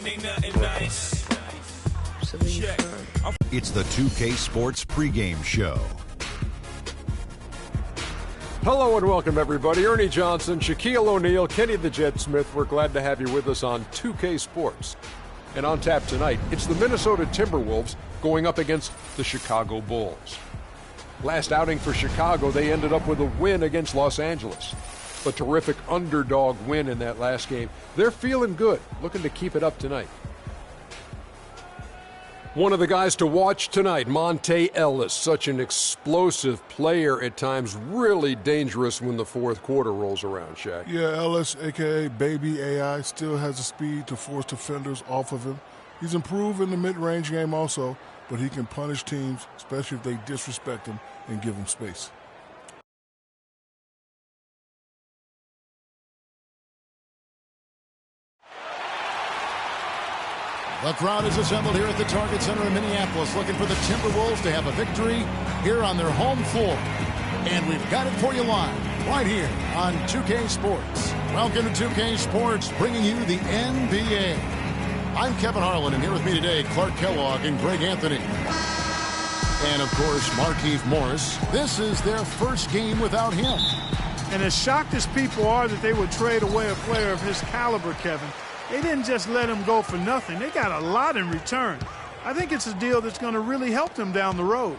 It's the 2K Sports pregame show. Hello and welcome, everybody. Ernie Johnson, Shaquille O'Neal, Kenny the Jet Smith. We're glad to have you with us on 2K Sports. And on tap tonight, it's the Minnesota Timberwolves going up against the Chicago Bulls. Last outing for Chicago, they ended up with a win against Los Angeles. A terrific underdog win in that last game. They're feeling good, looking to keep it up tonight. One of the guys to watch tonight, Monta Ellis, such an explosive player at times, really dangerous when the fourth quarter rolls around, Shaq. Yeah, Ellis, a.k.a. Baby AI, still has the speed to force defenders off of him. He's improved in the mid-range game also, but he can punish teams, especially if they disrespect him and give him space. The crowd is assembled here at the Target Center in Minneapolis, looking for the Timberwolves to have a victory here on their home floor. And we've got it for you live, right here on 2K Sports. Welcome to 2K Sports, bringing you the NBA. I'm Kevin Harlan, and here with me today, Clark Kellogg and Greg Anthony. And, of course, Markieff Morris. This is their first game without him. And as shocked as people are that they would trade away a player of his caliber, Kevin, they didn't just let him go for nothing. They got a lot in return. I think it's a deal that's going to really help them down the road.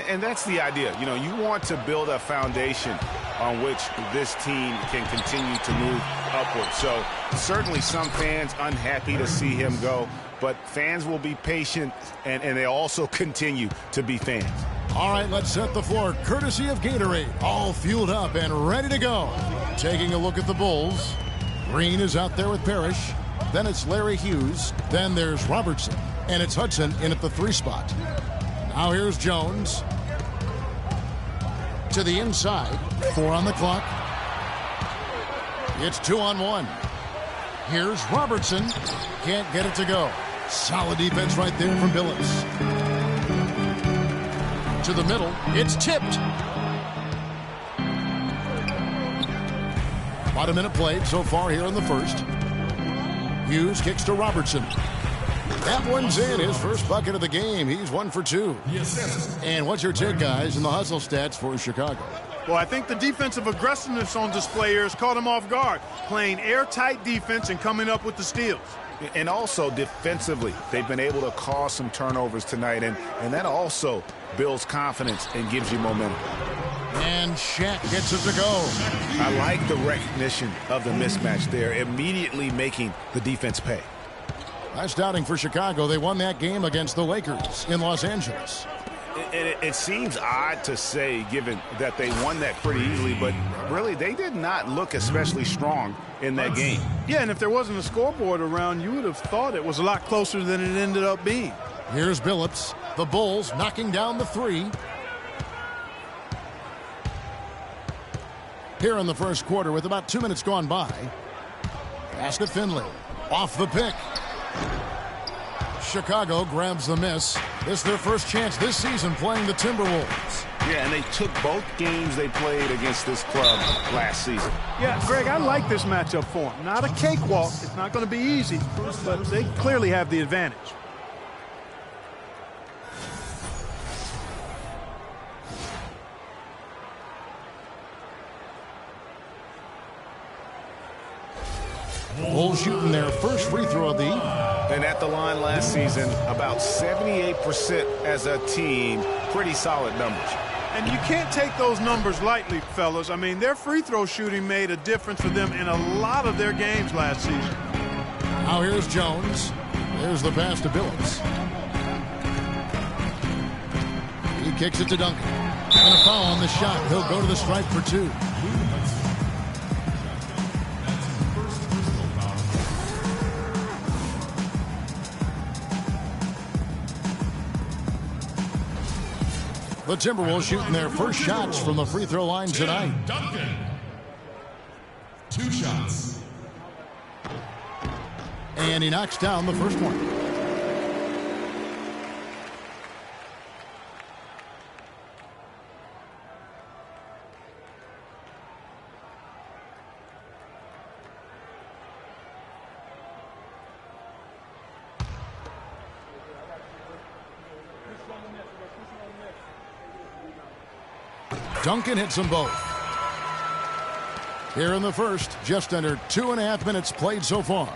And that's the idea. You know, you want to build a foundation on which this team can continue to move upward. So certainly some fans unhappy to see him go, but fans will be patient, and they also continue to be fans. All right, let's set the floor. Courtesy of Gatorade, all fueled up and ready to go. Taking a look at the Bulls. Green is out there with Parrish. Then it's Larry Hughes. Then there's Robertson. And it's Hudson in at the 3 spot. Now here's Jones. To the inside. 4 on the clock. It's 2-on-1. Here's Robertson. Can't get it to go. Solid defense right there from Billups. To the middle. It's tipped. About a minute played so far here in the first. Hughes kicks to Robertson. That one's in, his first bucket of the game. He's 1 for 2. Yes. And what's your take, guys, in the hustle stats for Chicago? Well, I think the defensive aggressiveness on display here has caught him off guard, playing airtight defense and coming up with the steals. And also defensively, they've been able to cause some turnovers tonight, and that also builds confidence and gives you momentum. And Shaq gets it to go. I like the recognition of the mismatch there, immediately making the defense pay. Last outing for Chicago, they won that game against the Lakers in Los Angeles. It seems odd to say, given that they won that pretty easily, but really they did not look especially strong in that game. Yeah, and if there wasn't a scoreboard around, you would have thought it was a lot closer than it ended up being. Here's Billups. The Bulls knocking down the 3. Here in the first quarter with about 2 minutes gone by. Pass to Finley. Off the pick. Chicago grabs the miss. This is their first chance this season playing the Timberwolves. Yeah, and they took both games they played against this club last season. Yeah, Greg, I like this matchup for them. Not a cakewalk. It's not going to be easy, but they clearly have the advantage. Bulls shooting their first free throw of the evening. And at the line last season, about 78% as a team. Pretty solid numbers. And you can't take those numbers lightly, fellas. I mean, their free throw shooting made a difference for them in a lot of their games last season. Now here's Jones. There's the pass to Billups. He kicks it to Duncan. And a foul on the shot. He'll go to the stripe for 2. The Timberwolves shooting their first shots from the free throw line tonight. Duncan. 2 shots. And he knocks down the first one. Duncan hits them both. Here in the first, just under 2.5 minutes played so far.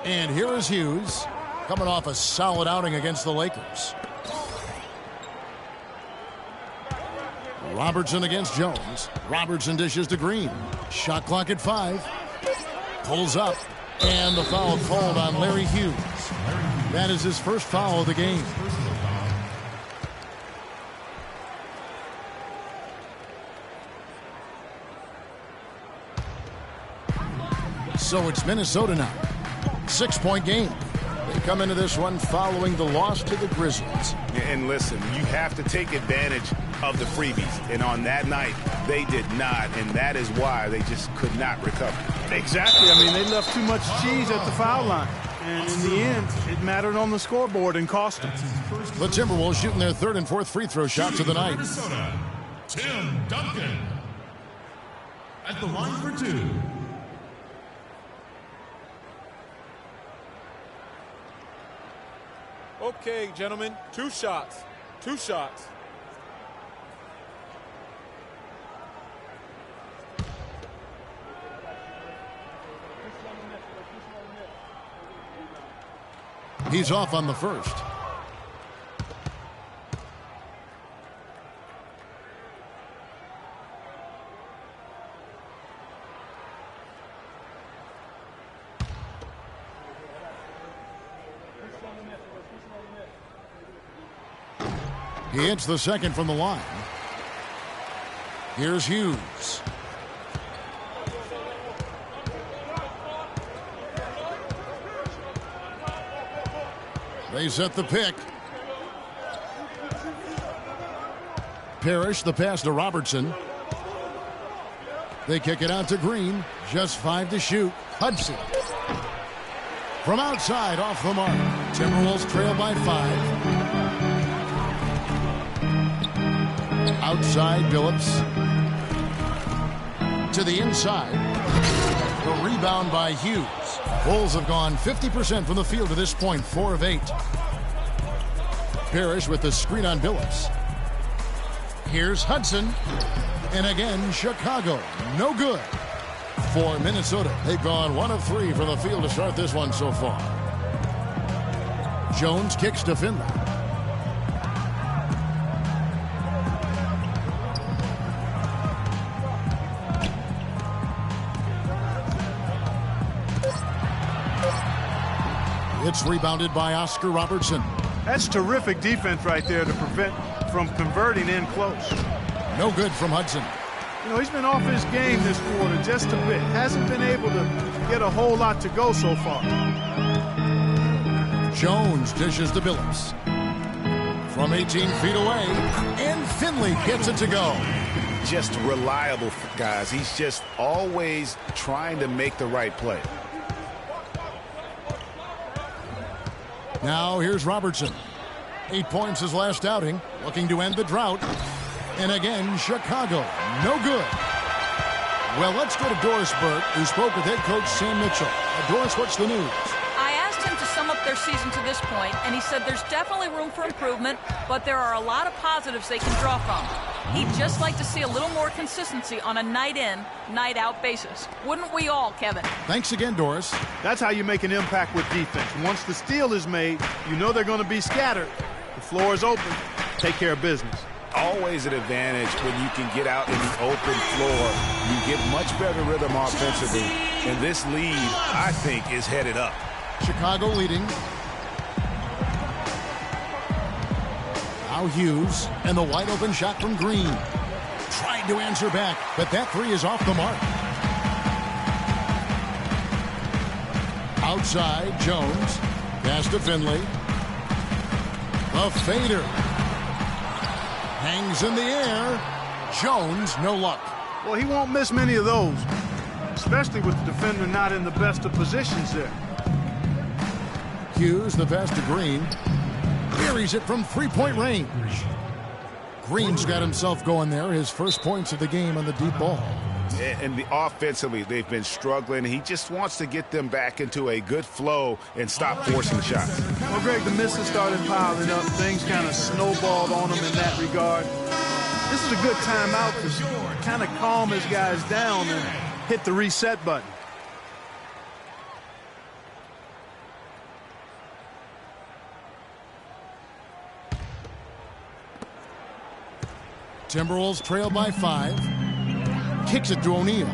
And here is Hughes, coming off a solid outing against the Lakers. Robertson against Jones. Robertson dishes to Green. Shot clock at 5. Pulls up. And the foul called on Larry Hughes. That is his first foul of the game. So it's Minnesota now. 6-point game. They come into this one following the loss to the Grizzlies. And listen, you have to take advantage of the freebies. And on that night, they did not. And that is why they just could not recover. Exactly. I mean, they left too much cheese at the foul line. And in the end, it mattered on the scoreboard and cost them. The Timberwolves shooting their third and fourth free throw shots of the night. Minnesota, Tim Duncan. At the line for 2. Okay, gentlemen, 2 shots. 2 shots. He's off on the first. He hits the second from the line. Here's Hughes. They set the pick. Parrish, the pass to Robertson. They kick it out to Green. Just 5 to shoot. Hudson. From outside, off the mark. Timberwolves trail by 5. Outside, Billups. To the inside. The rebound by Hughes. Bulls have gone 50% from the field to this point, 4 of 8. Parrish with the screen on Billups. Here's Hudson. And again, Chicago. No good. For Minnesota, they've gone 1 of 3 from the field to start this one so far. Jones kicks to Finley. It's rebounded by Oscar Robertson. That's terrific defense right there to prevent from converting in close. No good from Hudson. You know, he's been off his game this quarter just a bit. Hasn't been able to get a whole lot to go so far. Jones dishes to Billups. From 18 feet away, and Finley gets it to go. Just reliable, guys. He's just always trying to make the right play. Now here's Robertson. 8 points his last outing, looking to end the drought. And again, Chicago, no good. Well, let's go to Doris Burke, who spoke with head coach Sam Mitchell. Doris, what's the news? I asked him to sum up their season to this point, and he said there's definitely room for improvement, but there are a lot of positives they can draw from. He'd just like to see a little more consistency on a night-in, night-out basis. Wouldn't we all, Kevin? Thanks again, Doris. That's how you make an impact with defense. Once the steal is made, you know they're going to be scattered. The floor is open. Take care of business. Always an advantage when you can get out in the open floor. You get much better rhythm offensively. And this lead, I think, is headed up. Chicago leading. Now Hughes, and the wide open shot from Green. Tried to answer back, but that 3 is off the mark. Outside, Jones. Pass to Finley. A fader. Hangs in the air. Jones, no luck. Well, he won't miss many of those, especially with the defender not in the best of positions there. Hughes, the pass to Green. Buries it from 3-point range. Green's got himself going there. His first points of the game on the deep ball. And offensively, they've been struggling. He just wants to get them back into a good flow and stop forcing shots. Well, Greg, the misses started piling up. Things kind of snowballed on him in that regard. This is a good timeout to kind of calm his guys down and hit the reset button. Timberwolves trail by 5. Kicks it to O'Neal.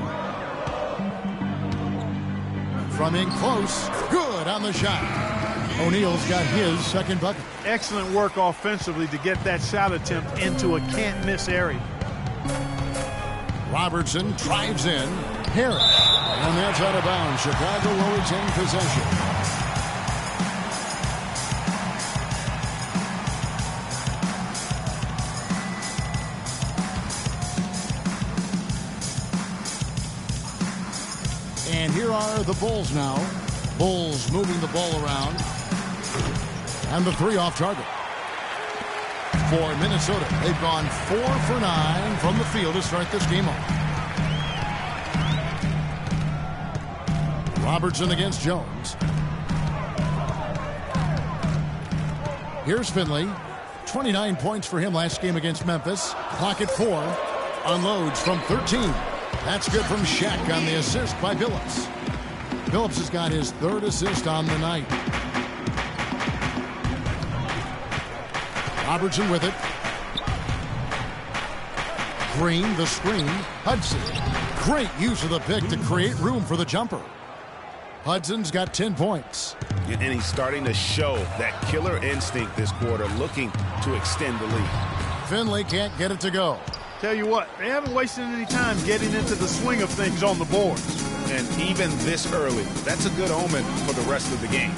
From in close. Good on the shot. O'Neal's got his second bucket. Excellent work offensively to get that shot attempt into a can't-miss area. Robertson drives in. Harris. And that's out of bounds. Chicago will retain possession. And here are the Bulls now. Bulls moving the ball around. And the 3 off target. For Minnesota, they've gone 4 for 9 from the field to start this game off. Robertson against Jones. Here's Finley. 29 points for him last game against Memphis. Clock at 4. Unloads from 13. That's good from Shaq on the assist by Billups. Billups has got his 3rd assist on the night. Robertson with it. Green, the screen. Hudson. Great use of the pick to create room for the jumper. Hudson's got 10 points. And he's starting to show that killer instinct this quarter, looking to extend the lead. Finley can't get it to go. Tell you what, they haven't wasted any time getting into the swing of things on the boards. And even this early, that's a good omen for the rest of the game.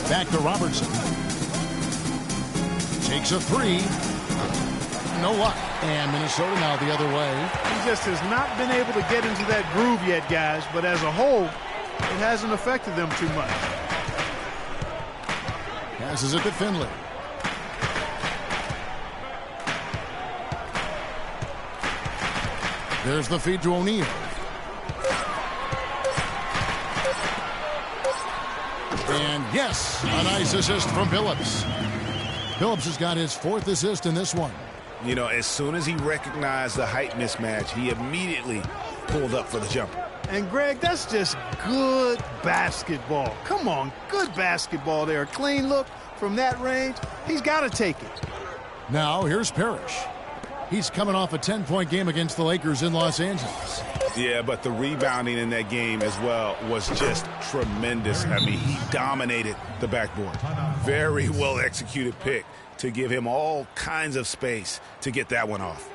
Back to Robertson. Takes a 3. No luck. And Minnesota now the other way. He just has not been able to get into that groove yet, guys. But as a whole, it hasn't affected them too much. Passes it to Finley. There's the feed to O'Neal. And yes, a nice assist from Billups. Billups has got his 4th assist in this one. You know, as soon as he recognized the height mismatch, he immediately pulled up for the jumper. And, Greg, that's just good basketball. Come on, good basketball there. A clean look from that range. He's got to take it. Now, here's Parrish. He's coming off a 10-point game against the Lakers in Los Angeles. Yeah, but the rebounding in that game as well was just tremendous. I mean, he dominated the backboard. Very well executed pick to give him all kinds of space to get that one off.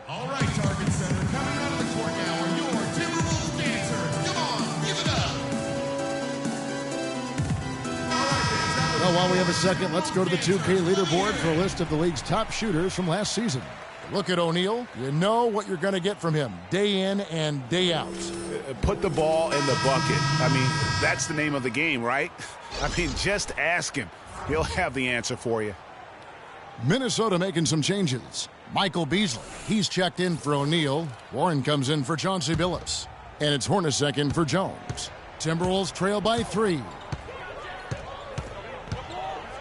All right, Target Center, coming out of the court now are your Timberwolves dancers. Come on, give it up. Well, while we have a second, let's go to the 2K leaderboard for a list of the league's top shooters from last season. Look at O'Neal. You know what you're going to get from him day in and day out. Put the ball in the bucket. I mean, that's the name of the game, right? I mean, just ask him. He'll have the answer for you. Minnesota making some changes. Michael Beasley, he's checked in for O'Neal. Warren comes in for Chauncey Billups. And it's Hornacek in for Jones. Timberwolves trail by 3.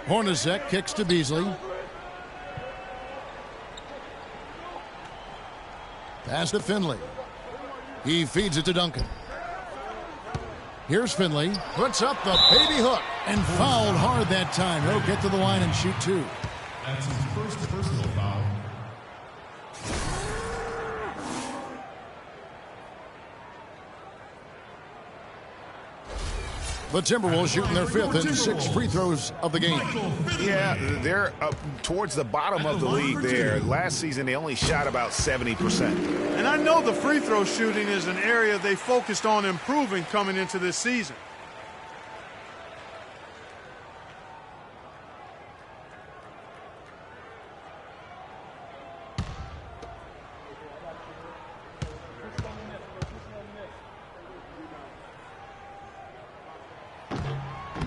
Hornacek kicks to Beasley. Pass to Finley. He feeds it to Duncan. Here's Finley. Puts up the baby hook and fouled hard that time. He'll get to the line and shoot 2. That's his first personal foul. The Timberwolves shooting their 5th and 6th free throws of the game. Yeah, they're up towards the bottom of the league there. Last season, they only shot about 70%. And I know the free throw shooting is an area they focused on improving coming into this season.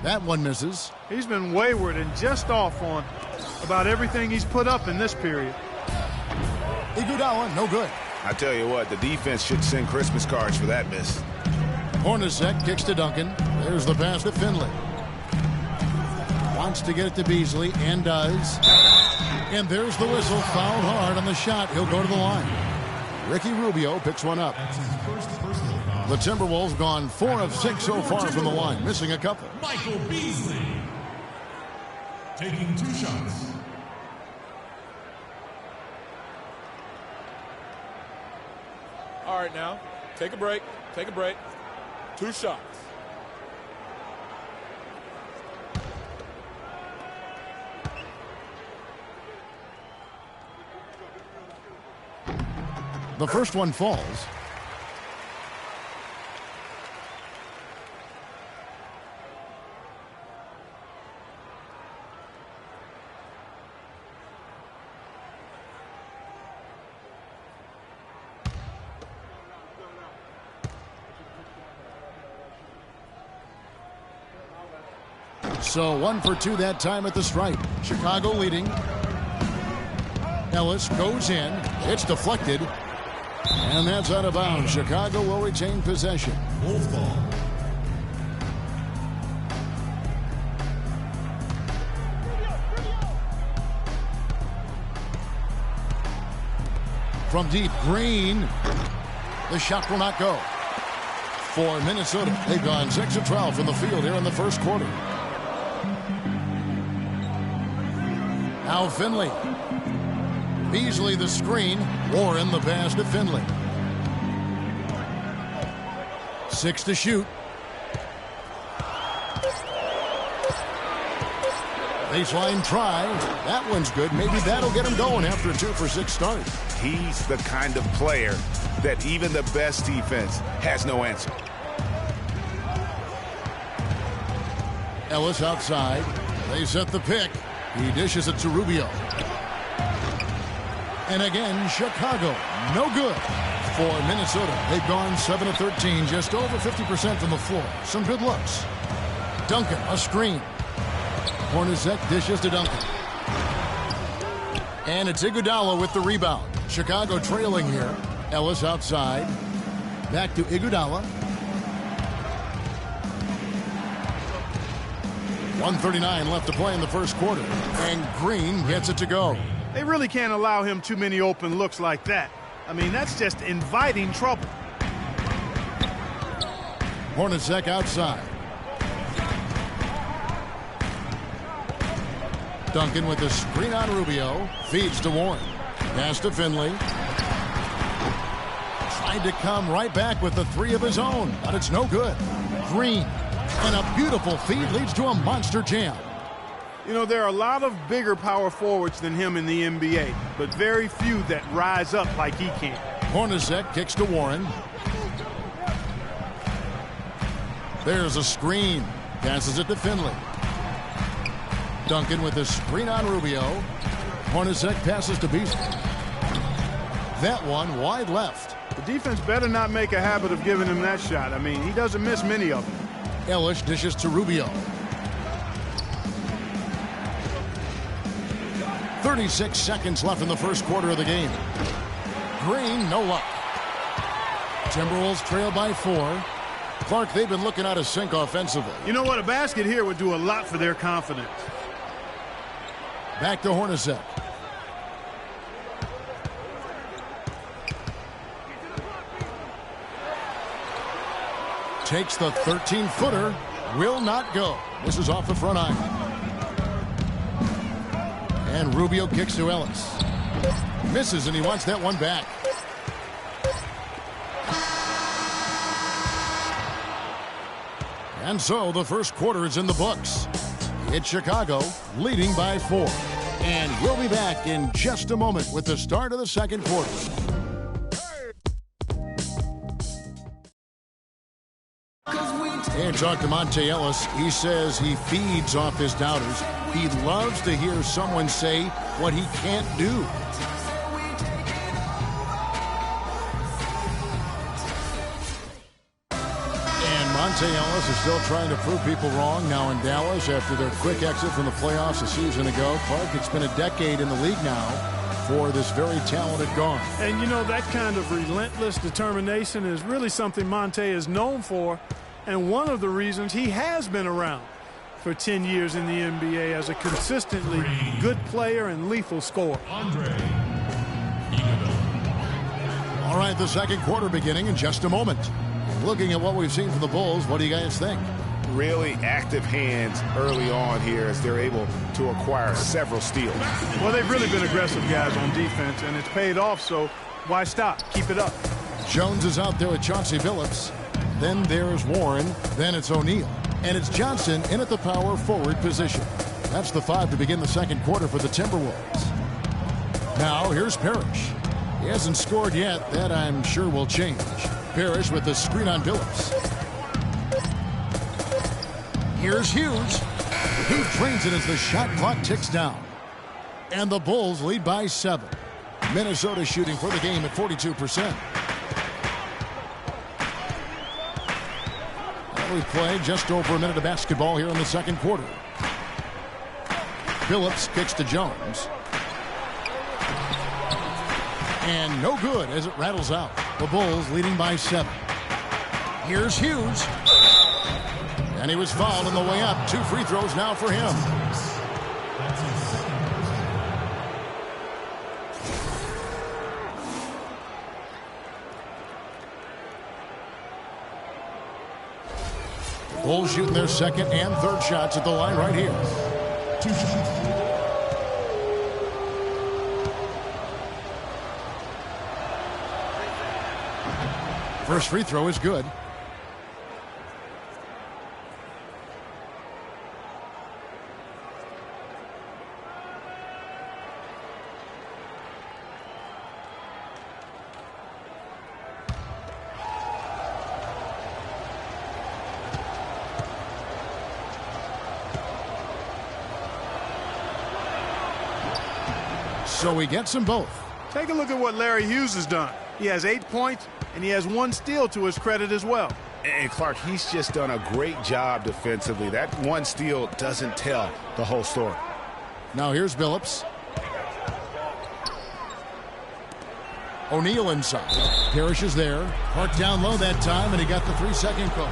That one misses. He's been wayward and just off on about everything he's put up in this period. Iguodala, no good. I tell you what, the defense should send Christmas cards for that miss. Hornacek kicks to Duncan. There's the pass to Finley. Wants to get it to Beasley and does. And there's the whistle. Fouled hard on the shot. He'll go to the line. Ricky Rubio picks one up. The Timberwolves gone 4 of 6 so far from the line, missing a couple. Michael Beasley taking 2 shots. All right, now, take a break. Take a break. 2 shots. The first one falls. So 1 for 2 that time at the stripe. Chicago leading. Ellis goes in. It's deflected. And that's out of bounds. Chicago will retain possession. Wolf ball. From deep, Green. The shot will not go. For Minnesota, they've gone 6 of 12 from the field here in the first quarter. Now Finley. Beasley the screen. Warren the pass to Finley. 6 to shoot. Baseline try. That one's good. Maybe that'll get him going after a 2 for 6 start. He's the kind of player that even the best defense has no answer. Ellis outside. They set the pick. He dishes it to Rubio. And again, Chicago, no good. For Minnesota, they've gone 7 of 13, just over 50% from the floor. Some good looks. Duncan, a screen. Hornacek dishes to Duncan. And it's Iguodala with the rebound. Chicago trailing here. Ellis outside. Back to Iguodala. 1:39 left to play in the first quarter. And Green gets it to go. They really can't allow him too many open looks like that. I mean, that's just inviting trouble. Hornacek outside. Duncan with the screen on Rubio. Feeds to Warren. Pass to Finley. Tried to come right back with the 3 of his own, but it's no good. Green. And a beautiful feed leads to a monster jam. You know, there are a lot of bigger power forwards than him in the NBA, but very few that rise up like he can. Hornacek kicks to Warren. There's a screen. Passes it to Finley. Duncan with the screen on Rubio. Hornacek passes to Beasley. That one wide left. The defense better not make a habit of giving him that shot. I mean, he doesn't miss many of them. Ellis dishes to Rubio. 36 seconds left in the first quarter of the game. Green, no luck. Timberwolves trail by 4. Clark, they've been looking out of sync offensively. You know what? A basket here would do a lot for their confidence. Back to Hornacek. Takes the 13-footer. Will not go. This is off the front iron. And Rubio kicks to Ellis. Misses, and he wants that one back. And so the first quarter is in the books. It's Chicago leading by 4. And we'll be back in just a moment with the start of the second quarter. And talk to Monte Ellis. He says he feeds off his doubters. He loves to hear someone say what he can't do. And Monte Ellis is still trying to prove people wrong now in Dallas after their quick exit from the playoffs a season ago. Clark, it's been a decade in the league now for this very talented guard. And, you know, that kind of relentless determination is really something Monte is known for, and one of the reasons he has been around for 10 years in the NBA as a consistently good player and lethal scorer. All right, the second quarter beginning in just a moment. Looking at what we've seen from the Bulls, what do you guys think? Really active hands early on here as they're able to acquire several steals. Well, they've really been aggressive guys on defense, and it's paid off, so why stop? Keep it up. Jones is out there with Chauncey Billups. Then there's Warren. Then it's O'Neal. And it's Johnson in at the power forward position. That's the 5 to begin the second quarter for the Timberwolves. Now here's Parrish. He hasn't scored yet. That I'm sure will change. Parrish with the screen on Billups. Here's Hughes. He drains it as the shot clock ticks down. And the Bulls lead by 7. Minnesota shooting for the game at 42%. We've played just over a minute of basketball here in the second quarter. Billups kicks to Jones. And no good as it rattles out. The Bulls leading by 7. Here's Hughes. And he was fouled on the way up. 2 free throws now for him. Bulls shooting their second and third shots at the line right here. 2 shots. First free throw is good. So he gets them both. Take a look at what Larry Hughes has done. He has 8 points, and he has 1 steal to his credit as well. And Clark, he's just done a great job defensively. That 1 steal doesn't tell the whole story. Now here's Billups. O'Neal inside. Parrish is there. Park down low that time, and he got the 3-second call.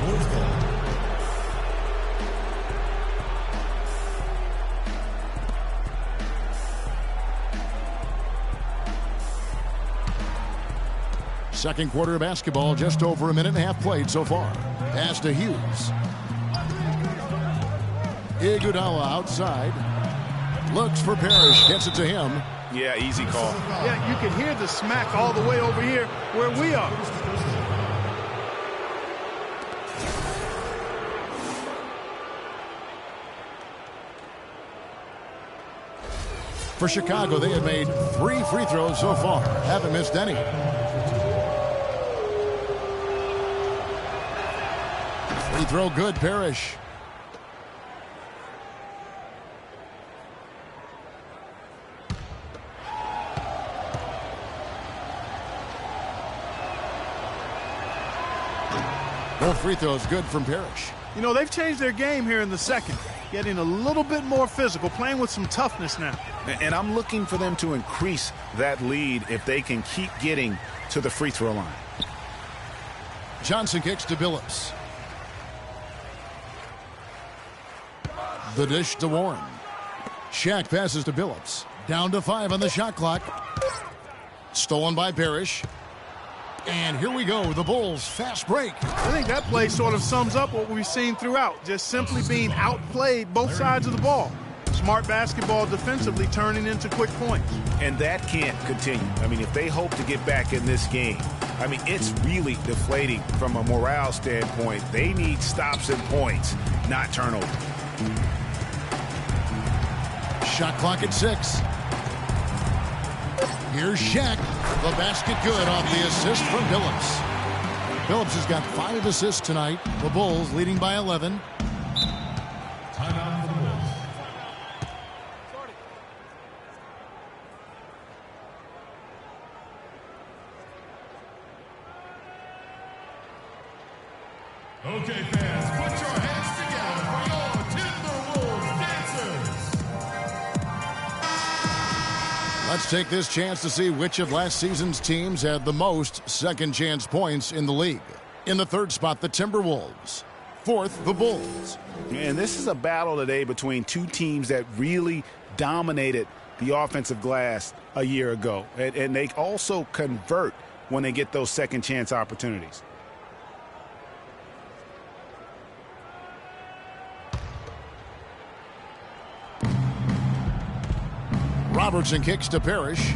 Second quarter of basketball, just over a minute and a half played so far. Pass to Hughes. Iguodala outside. Looks for Parrish. Gets it to him. Yeah, easy call. Yeah, you can hear the smack all the way over here where we are. For Chicago, they have made 3 free throws so far. Haven't missed any. Free throw good, Parrish. Both free throws good from Parrish. You know, they've changed their game here in the second, getting a little bit more physical, playing with some toughness now. And I'm looking for them to increase that lead if they can keep getting to the free throw line. Johnson kicks to Billups. The dish to Warren. Shaq passes to Billups. Down to 5 on the shot clock. Stolen by Parrish. And here we go, the Bulls fast break. I think that play sort of sums up what we've seen throughout, just simply being outplayed both sides of the ball. Smart basketball defensively turning into quick points. And that can't continue. I mean, if they hope to get back in this game, I mean, it's really deflating from a morale standpoint. They need stops and points, not turnovers. Shot clock at 6. Here's Shaq. The basket good off the assist from Billups. Billups has got 5 assists tonight. The Bulls leading by 11. Timeout for the Bulls. Okay, fans, put your hands together for your Timberwolves dancers. Let's take this chance to see which of last season's teams had the most second chance points in the league. In the third spot, the Timberwolves. Fourth, the Bulls. And this is a battle today between two teams that really dominated the offensive glass a year ago. And they also convert when they get those second chance opportunities. Robertson kicks to Parrish.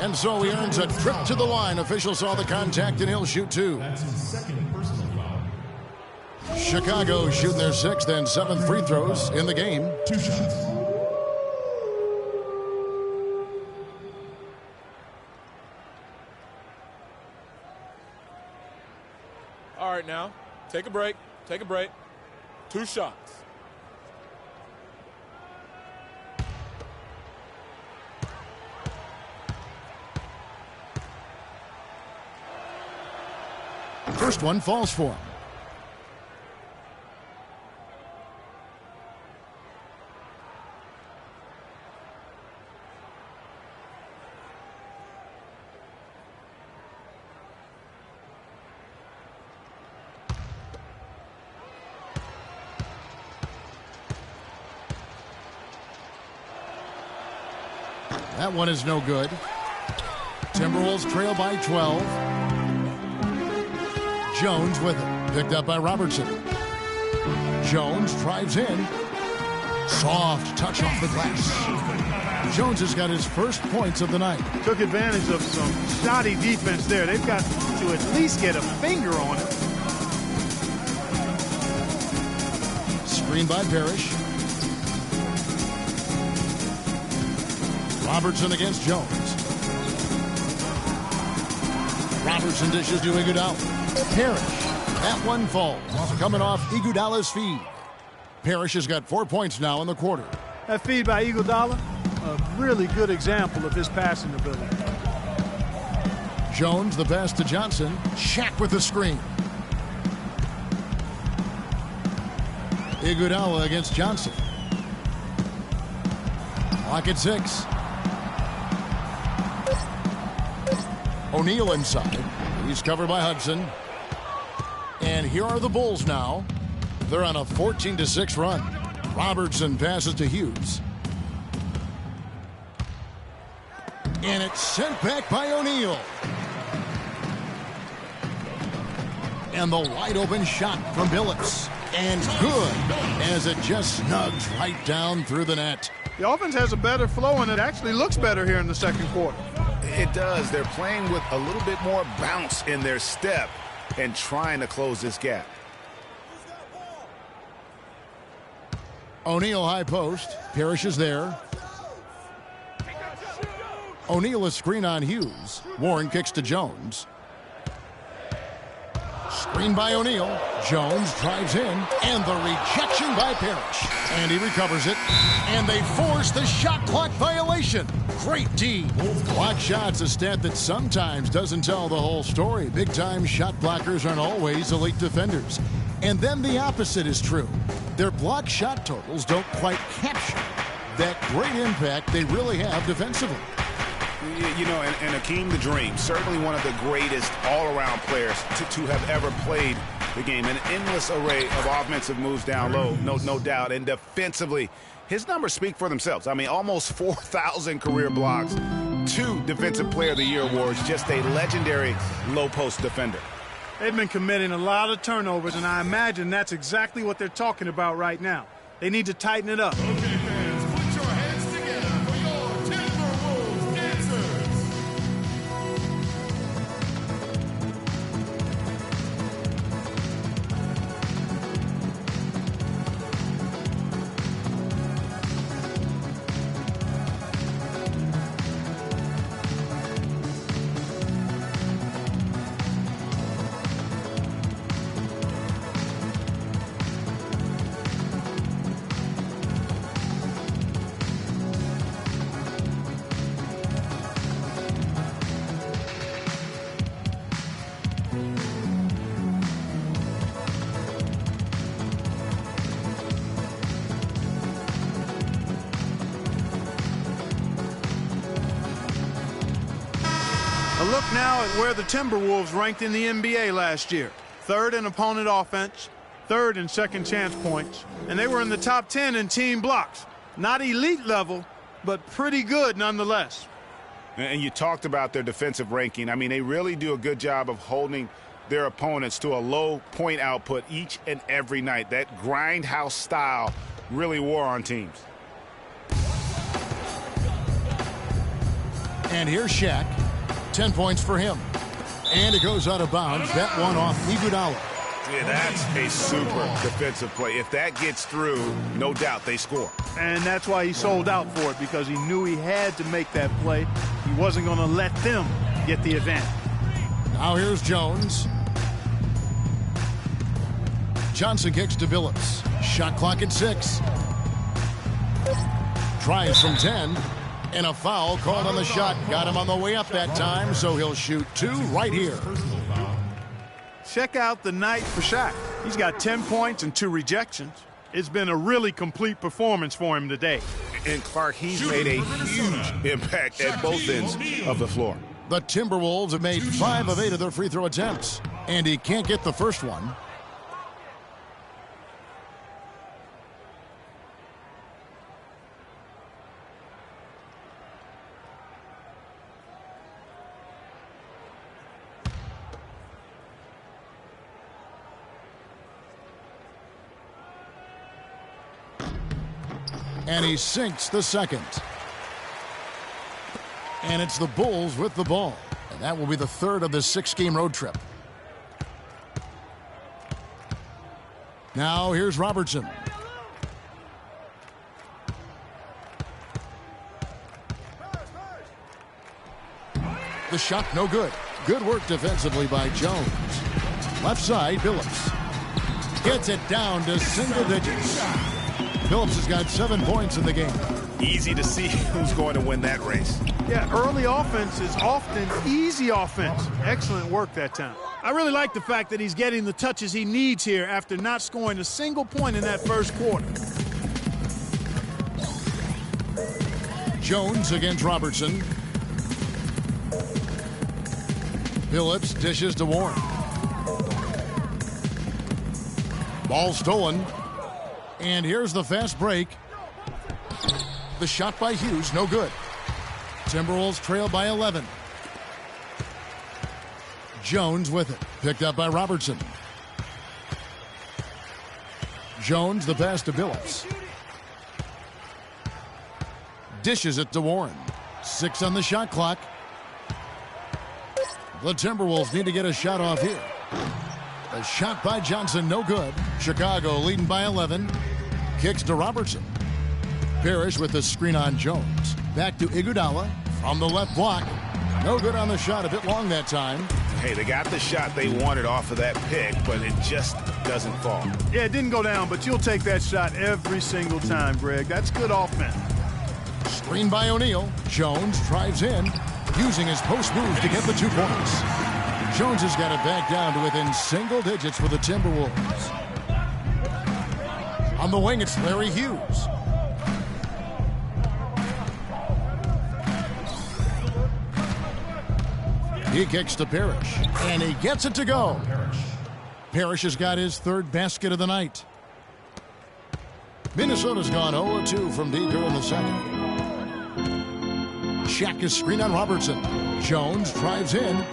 And so he earns a trip to the line. Officials saw the contact, and he'll shoot two. That's his second personal foul. Chicago shooting their sixth and seventh free throws in the game. 2 shots. All right, now, take a break. Take a break. 2 shots. First one falls for him. That one is no good. Timberwolves trail by 12. Jones with it. Picked up by Robertson. Jones drives in. Soft touch off the glass. Jones has got his first points of the night. Took advantage of some shoddy defense there. They've got to at least get a finger on it. Screen by Parrish. Robertson against Jones. Robertson dishes to Iguodala. Parrish. That one falls. Coming off Iguodala's feed. Parrish has got 4 points now in the quarter. That feed by Iguodala, a really good example of his passing ability. Jones, the pass to Johnson. Shaq with the screen. Iguodala against Johnson. Clock at 6. O'Neal inside. He's covered by Hudson. And here are the Bulls now. They're on a 14-6 run. Robertson passes to Hughes. And it's sent back by O'Neal. And the wide open shot from Billups. And good, as it just snugs right down through the net. The offense has a better flow, and it actually looks better here in the second quarter. It does. They're playing with a little bit more bounce in their step and trying to close this gap. O'Neal high post. Parrish is there. O'Neal a screen on Hughes. Warren kicks to Jones. Screen by O'Neal. Jones drives in. And the rejection by Parrish. And he recovers it. And they force the shot clock violation. Great D. Block shots, a stat that sometimes doesn't tell the whole story. Big-time shot blockers aren't always elite defenders. And then the opposite is true. Their block shot totals don't quite capture that great impact they really have defensively. You know, and Hakeem the Dream, certainly one of the greatest all-around players to have ever played the game. An endless array of offensive moves down low, no doubt. And defensively, his numbers speak for themselves. I mean, almost 4,000 career blocks, 2 Defensive Player of the Year awards, just a legendary low-post defender. They've been committing a lot of turnovers, and I imagine that's exactly what they're talking about right now. They need to tighten it up. Okay, fans, put your hands together for your Timberwolves dancers. now at where the Timberwolves ranked in the NBA last year. 3rd in opponent offense, 3rd in second chance points, and they were in the top 10 in team blocks. Not elite level, but pretty good nonetheless. And you talked about their defensive ranking. I mean, they really do a good job of holding their opponents to a low point output each and every night. That grindhouse style really wore on teams. And here's Shaq. 10 points for him. And it goes out of bounds. That one off Iguodala. Yeah, that's a super defensive play. If that gets through, no doubt they score. And that's why he sold out for it, because he knew he had to make that play. He wasn't going to let them get the advantage. Now here's Jones. Johnson kicks to Billups. Shot clock at 6. Tries from 10. And a foul called on the shot. Got him on the way up that time, so he'll shoot 2 right here. Check out the night for Shaq. He's got 10 points and 2 rejections. It's been a really complete performance for him today. And Clark, he's made a huge impact at both ends of the floor. The Timberwolves have made 5 of 8 of their free throw attempts, and he can't get the first one. And he sinks the second. And it's the Bulls with the ball. And that will be the 3rd of this 6-game road trip. Now here's Robertson. The shot no good. Good work defensively by Jones. Left side, Billups. Gets it down to single digits. Billups has got 7 points in the game. Easy to see who's going to win that race. Yeah, early offense is often easy offense. Excellent work that time. I really like the fact that he's getting the touches he needs here after not scoring a single point in that first quarter. Jones against Robertson. Billups dishes to Warren. Ball stolen. And here's the fast break. The shot by Hughes, no good. Timberwolves trail by 11. Jones with it. Picked up by Robertson. Jones, the pass to Billups. Dishes it to Warren. 6 on the shot clock. The Timberwolves need to get a shot off here. A shot by Johnson, no good. Chicago leading by 11. Kicks to Robertson. Parrish with the screen on Jones. Back to Iguodala from the left block. No good on the shot, a bit long that time. Hey, they got the shot they wanted off of that pick, but it just doesn't fall. Yeah, it didn't go down, but you'll take that shot every single time, Greg. That's good offense. Screen by O'Neal. Jones drives in, using his post moves to get the 2 points. Jones has got it back down to within single digits for the Timberwolves. On the wing, it's Larry Hughes. He kicks to Parrish, and he gets it to go. Parrish has got his 3rd basket of the night. Minnesota's gone 0-2 from deep here in the second. Shaq is screen on Robertson. Jones drives in.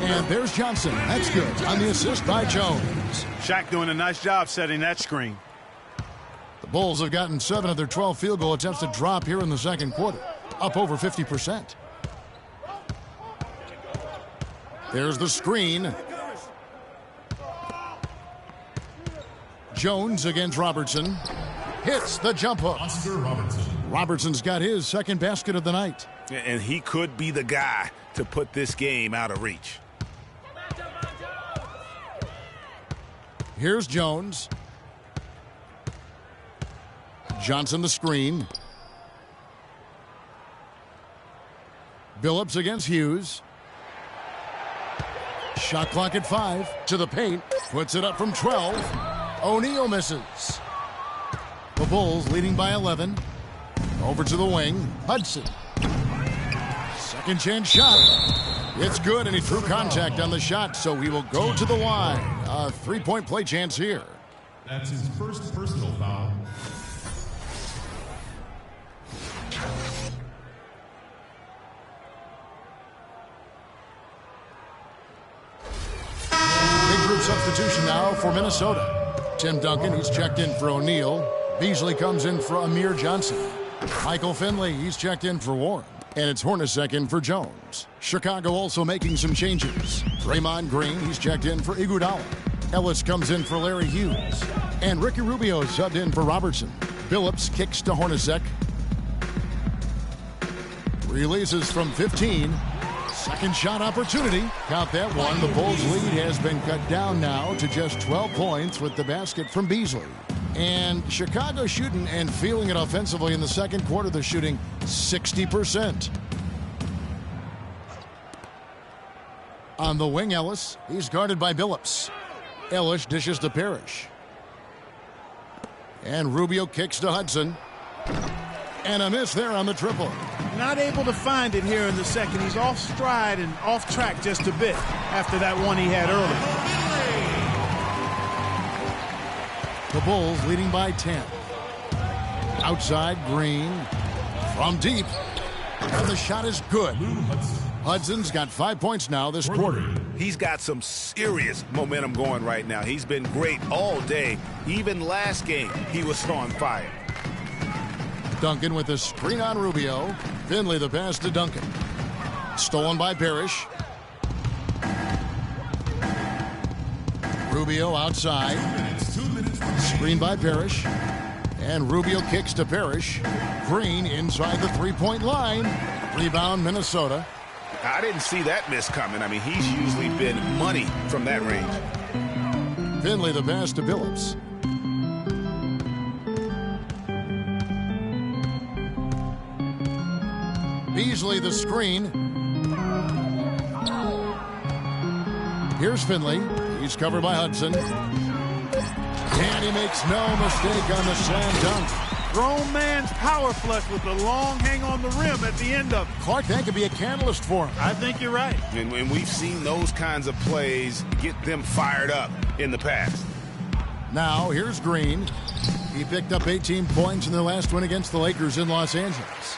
And there's Johnson. That's good on the assist by Jones. Shaq doing a nice job setting that screen. The Bulls have gotten 7 of their 12 field goal attempts to drop here in the second quarter. Up over 50%. There's the screen. Jones against Robertson. Hits the jump hook. Robertson's got his 2nd basket of the night. And he could be the guy to put this game out of reach. Here's Jones. Johnson the screen. Billups against Hughes. Shot clock at 5. To the paint. Puts it up from 12. O'Neal misses. The Bulls leading by 11. Over to the wing. Hudson. Second chance shot. It's good, and he drew contact on the shot, so he will go to the line. A three-point play chance here. That's his first personal foul. Big group substitution now for Minnesota. Tim Duncan, he's checked in for O'Neal. Beasley comes in for Amir Johnson. Michael Finley, he's checked in for Warren. And it's Hornacek in for Jones. Chicago also making some changes. Draymond Green, he's checked in for Iguodala. Ellis comes in for Larry Hughes. And Ricky Rubio subbed in for Robertson. Billups kicks to Hornacek. Releases from 15. Second shot opportunity. Count that one. The Bulls' lead has been cut down now to just 12 points with the basket from Beasley. And Chicago shooting and feeling it offensively in the second quarter. They're shooting 60%. On the wing, Ellis. He's guarded by Billups. Ellis dishes to Parrish. And Rubio kicks to Hudson. And a miss there on the triple. Not able to find it here in the second. He's off stride and off track just a bit after that one he had earlier. The Bulls leading by 10. Outside, Green. From deep. And the shot is good. Hudson's got 5 points now this quarter. He's got some serious momentum going right now. He's been great all day. Even last game, he was on fire. Duncan with a screen on Rubio. Finley the pass to Duncan. Stolen by Parrish. Rubio outside. Screen by Parrish. And Rubio kicks to Parrish. Green inside the three-point line. Rebound, Minnesota. I didn't see that miss coming. I mean, he's usually been money from that range. Finley the pass to Billups. Beasley the screen. Here's Finley. He's covered by Hudson. And he makes no mistake on the slam dunk. Grown man's power flush with the long hang on the rim at the end of it. Clark, that could be a catalyst for him. I think you're right. And we've seen those kinds of plays get them fired up in the past. Now, here's Green. He picked up 18 points in their last win against the Lakers in Los Angeles.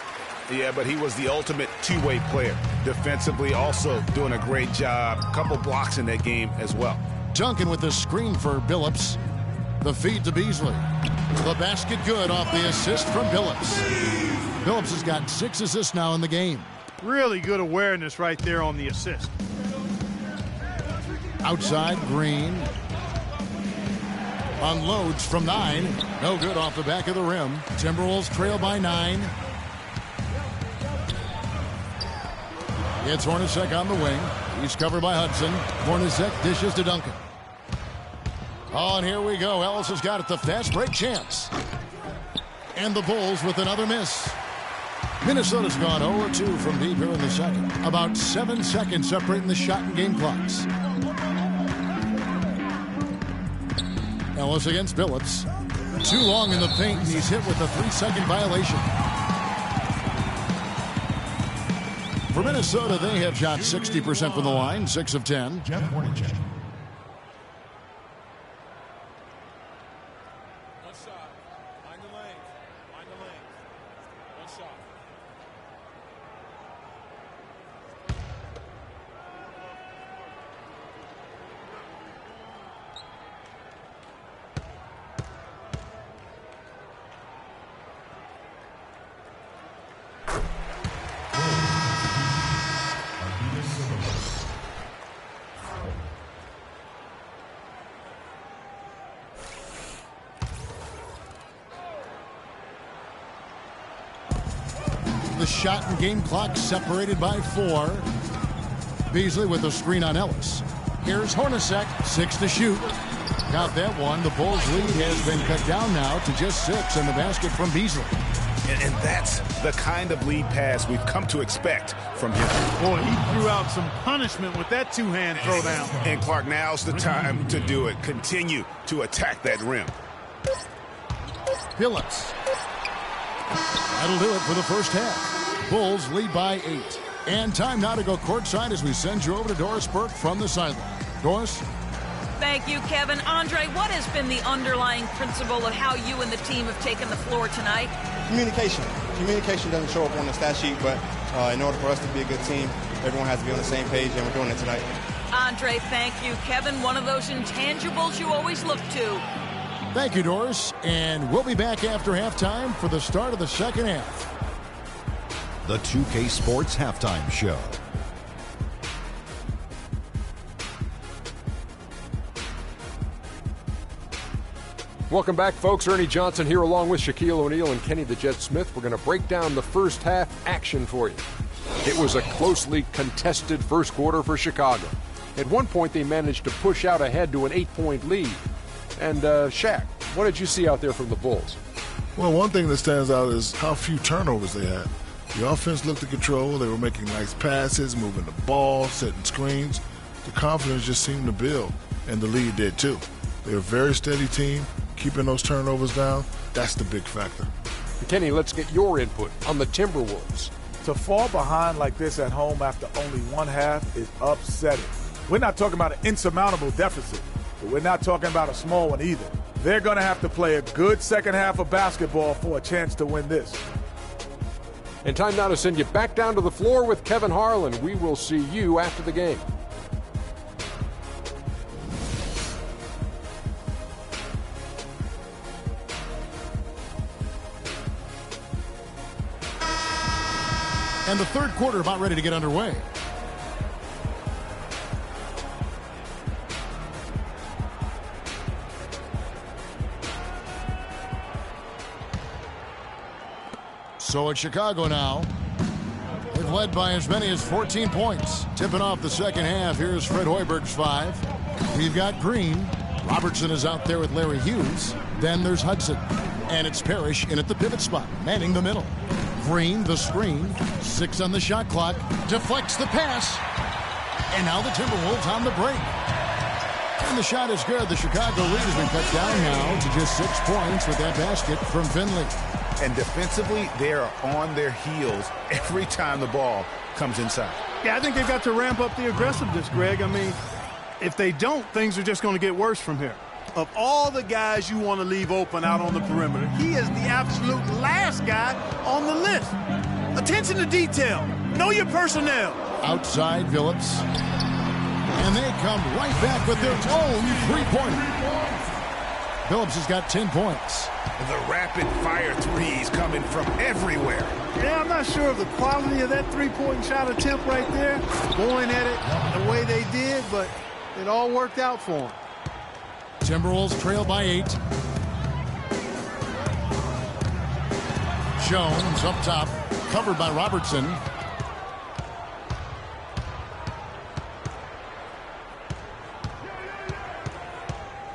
Yeah, but he was the ultimate two-way player. Defensively, also doing a great job. A couple blocks in that game as well. Duncan with the screen for Billups. The feed to Beasley. The basket good off the assist from Billups. Billups has got 6 assists now in the game. Really good awareness right there on the assist. Outside, Green. Unloads from 9. No good off the back of the rim. Timberwolves trail by 9. It's Hornacek on the wing. He's covered by Hudson. Hornacek dishes to Duncan. Oh, and here we go. Ellis has got it. The fast break chance. And the Bulls with another miss. Minnesota's gone 0-2 from deep here in the second. About 7 seconds separating the shot and game clocks. Ellis against Billups. Too long in the paint, and he's hit with a 3-second violation. For Minnesota, they have shot 60% from the line, 6 of 10. Jeff Hornacek. One shot. Find the lane. Find the lane. One shot. The shot and game clock separated by 4. Beasley with a screen on Ellis. Here's Hornacek, 6 to shoot. Got that one. The Bulls' lead has been cut down now to just 6, and the basket from Beasley. And that's the kind of lead pass we've come to expect from him. Boy, he threw out some punishment with that two-hand throwdown. And Clark, now's the time to do it. Continue to attack that rim. Billups. That'll do it for the first half. Bulls lead by 8. And time now to go courtside as we send you over to Doris Burke from the sideline. Doris? Thank you, Kevin. Andre, what has been the underlying principle of how you and the team have taken the floor tonight? Communication. Communication doesn't show up on the stat sheet, but in order for us to be a good team, everyone has to be on the same page, and we're doing it tonight. Andre, thank you. Kevin, one of those intangibles you always look to. Thank you, Doris. And we'll be back after halftime for the start of the second half. The 2K Sports Halftime Show. Welcome back, folks. Ernie Johnson here along with Shaquille O'Neal and Kenny the Jet Smith. We're going to break down the first half action for you. It was a closely contested first quarter for Chicago. At one point, they managed to push out ahead to an 8-point lead. And, Shaq, what did you see out there from the Bulls? Well, one thing that stands out is how few turnovers they had. The offense looked in control. They were making nice passes, moving the ball, setting screens. The confidence just seemed to build, and the lead did too. They're a very steady team, keeping those turnovers down. That's the big factor. Kenny, let's get your input on the Timberwolves. To fall behind like this at home after only one half is upsetting. We're not talking about an insurmountable deficit, but we're not talking about a small one either. They're going to have to play a good second half of basketball for a chance to win this. And time now to send you back down to the floor with Kevin Harlan. We will see you after the game. And the third quarter about ready to get underway. So it's Chicago now. They've led by as many as 14 points. Tipping off the second half, here's Fred Hoiberg's 5. We've got Green. Robertson is out there with Larry Hughes. Then there's Hudson. And it's Parrish in at the pivot spot, manning the middle. Green, the screen. 6 on the shot clock. Deflects the pass. And now the Timberwolves on the break. And the shot is good. The Chicago lead has been cut down now to just 6 points with that basket from Finley. And defensively, they are on their heels every time the ball comes inside. Yeah, I think they've got to ramp up the aggressiveness, Greg. I mean, if they don't, things are just going to get worse from here. Of all the guys you want to leave open out on the perimeter, he is the absolute last guy on the list. Attention to detail. Know your personnel. Outside Phillips. And they come right back with their own three-pointer. Phillips has got 10 points. The rapid-fire threes coming from everywhere. Yeah, I'm not sure of the quality of that three-point shot attempt right there, going at it the way they did, but it all worked out for them. Timberwolves trail by 8. Jones up top, covered by Robertson.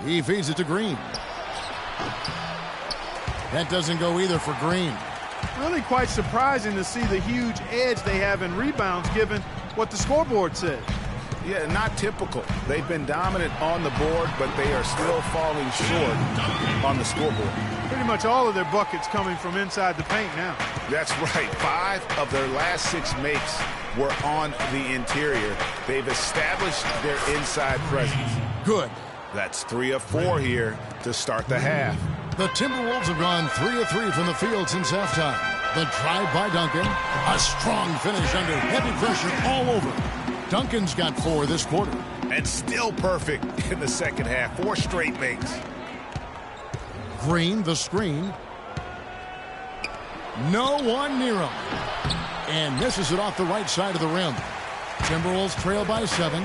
He feeds it to Green. That doesn't go either for Green. Really quite surprising to see the huge edge they have in rebounds given what the scoreboard said. Yeah, not typical. They've been dominant on the board, but they are still falling short on the scoreboard. Pretty much all of their buckets coming from inside the paint now. That's right. 5 of their last 6 makes were on the interior. They've established their inside presence. Good. That's 3 of 4 here to start the half. The Timberwolves have gone 3 of 3 from the field since halftime. The drive by Duncan. A strong finish under heavy pressure all over. Duncan's got 4 this quarter. And still perfect in the second half. 4 straight makes. Green, the screen. No one near him. And misses it off the right side of the rim. Timberwolves trail by 7.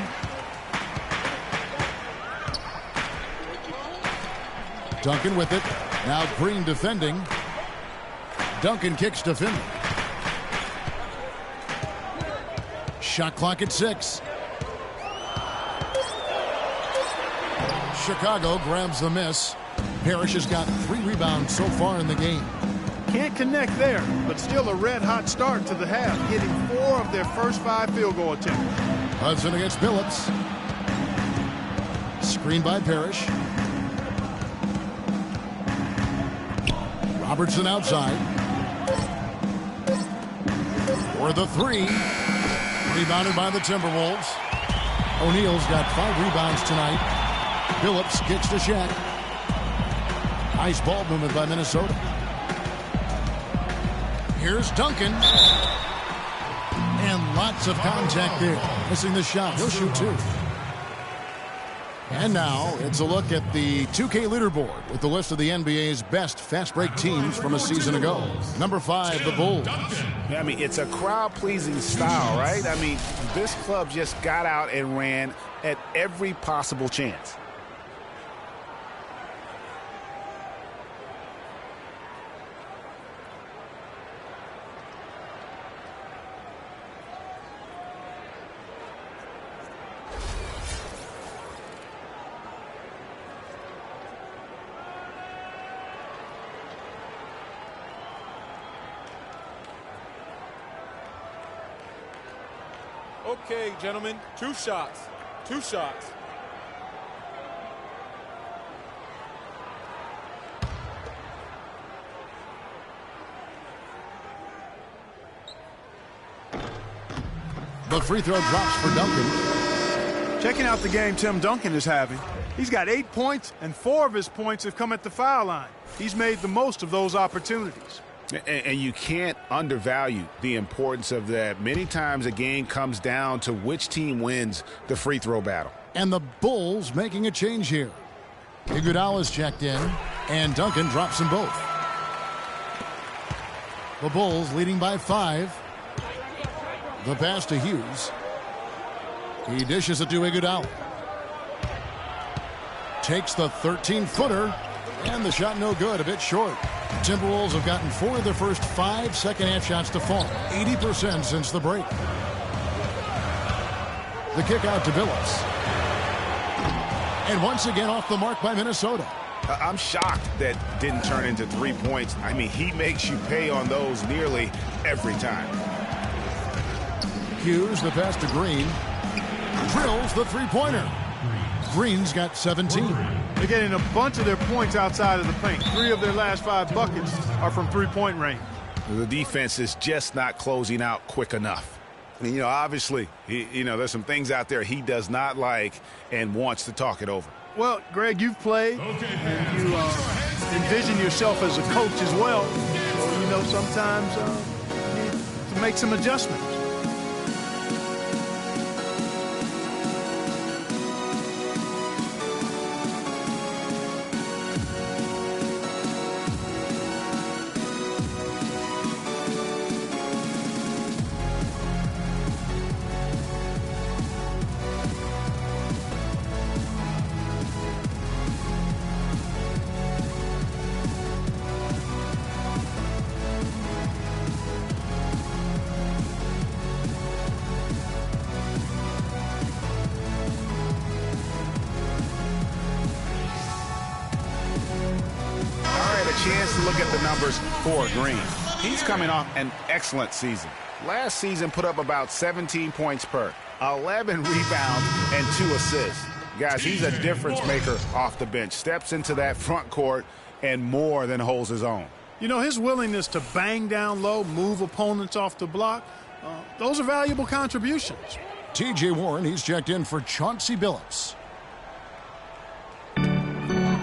Duncan with it. Now Green defending. Duncan kicks to Finley. Shot clock at 6. Chicago grabs the miss. Parrish has got 3 rebounds so far in the game. Can't connect there, but still a red-hot start to the half, hitting 4 of their first 5 field goal attempts. Hudson against Phillips. Screen by Parrish. Robertson outside. For the 3. Rebounded by the Timberwolves. O'Neal's got 5 rebounds tonight. Phillips kicks to Shaq. Nice ball movement by Minnesota. Here's Duncan. And lots of contact there. Missing the shot. He'll shoot 2. And now it's a look at the 2K leaderboard with the list of the NBA's best fast break teams from a season ago. Number 5, the Bulls. I mean, it's a crowd-pleasing style, right? I mean, this club just got out and ran at every possible chance. Okay, gentlemen, 2 shots. 2 shots. The free throw drops for Duncan. Checking out the game Tim Duncan is having. He's got 8 points, and 4 of his points have come at the foul line. He's made the most of those opportunities. And you can't undervalue the importance of that. Many times a game comes down to which team wins the free throw battle. And the Bulls making a change here. Iguodala's checked in, and Duncan drops them both. The Bulls leading by 5. The pass to Hughes. He dishes it to Iguodala. Takes the 13-footer, and the shot no good, a bit short. Timberwolves have gotten 4 of their first 5 second-half shots to fall, 80% since the break. The kick out to Billups. And once again off the mark by Minnesota. I'm shocked that didn't turn into 3 points. I mean, he makes you pay on those nearly every time. Hughes, the pass to Green. Drills the three-pointer. Green's got 17. They're getting a bunch of their points outside of the paint. 3 of their last 5 buckets are from three-point range. The defense is just not closing out quick enough. And, you know, obviously, there's some things out there he does not like and wants to talk it over. Well, Greg, you've played, and you envision yourself as a coach as well. So, sometimes you need to make some adjustments. Chance to look at the numbers for Green. He's coming off an excellent season. Last season put up about 17 points per, 11 rebounds, and 2 assists. Guys, he's a difference maker off the bench. Steps into that front court and more than holds his own. His willingness to bang down low, move opponents off the block, those are valuable contributions. T.J. Warren, he's checked in for Chauncey Billups.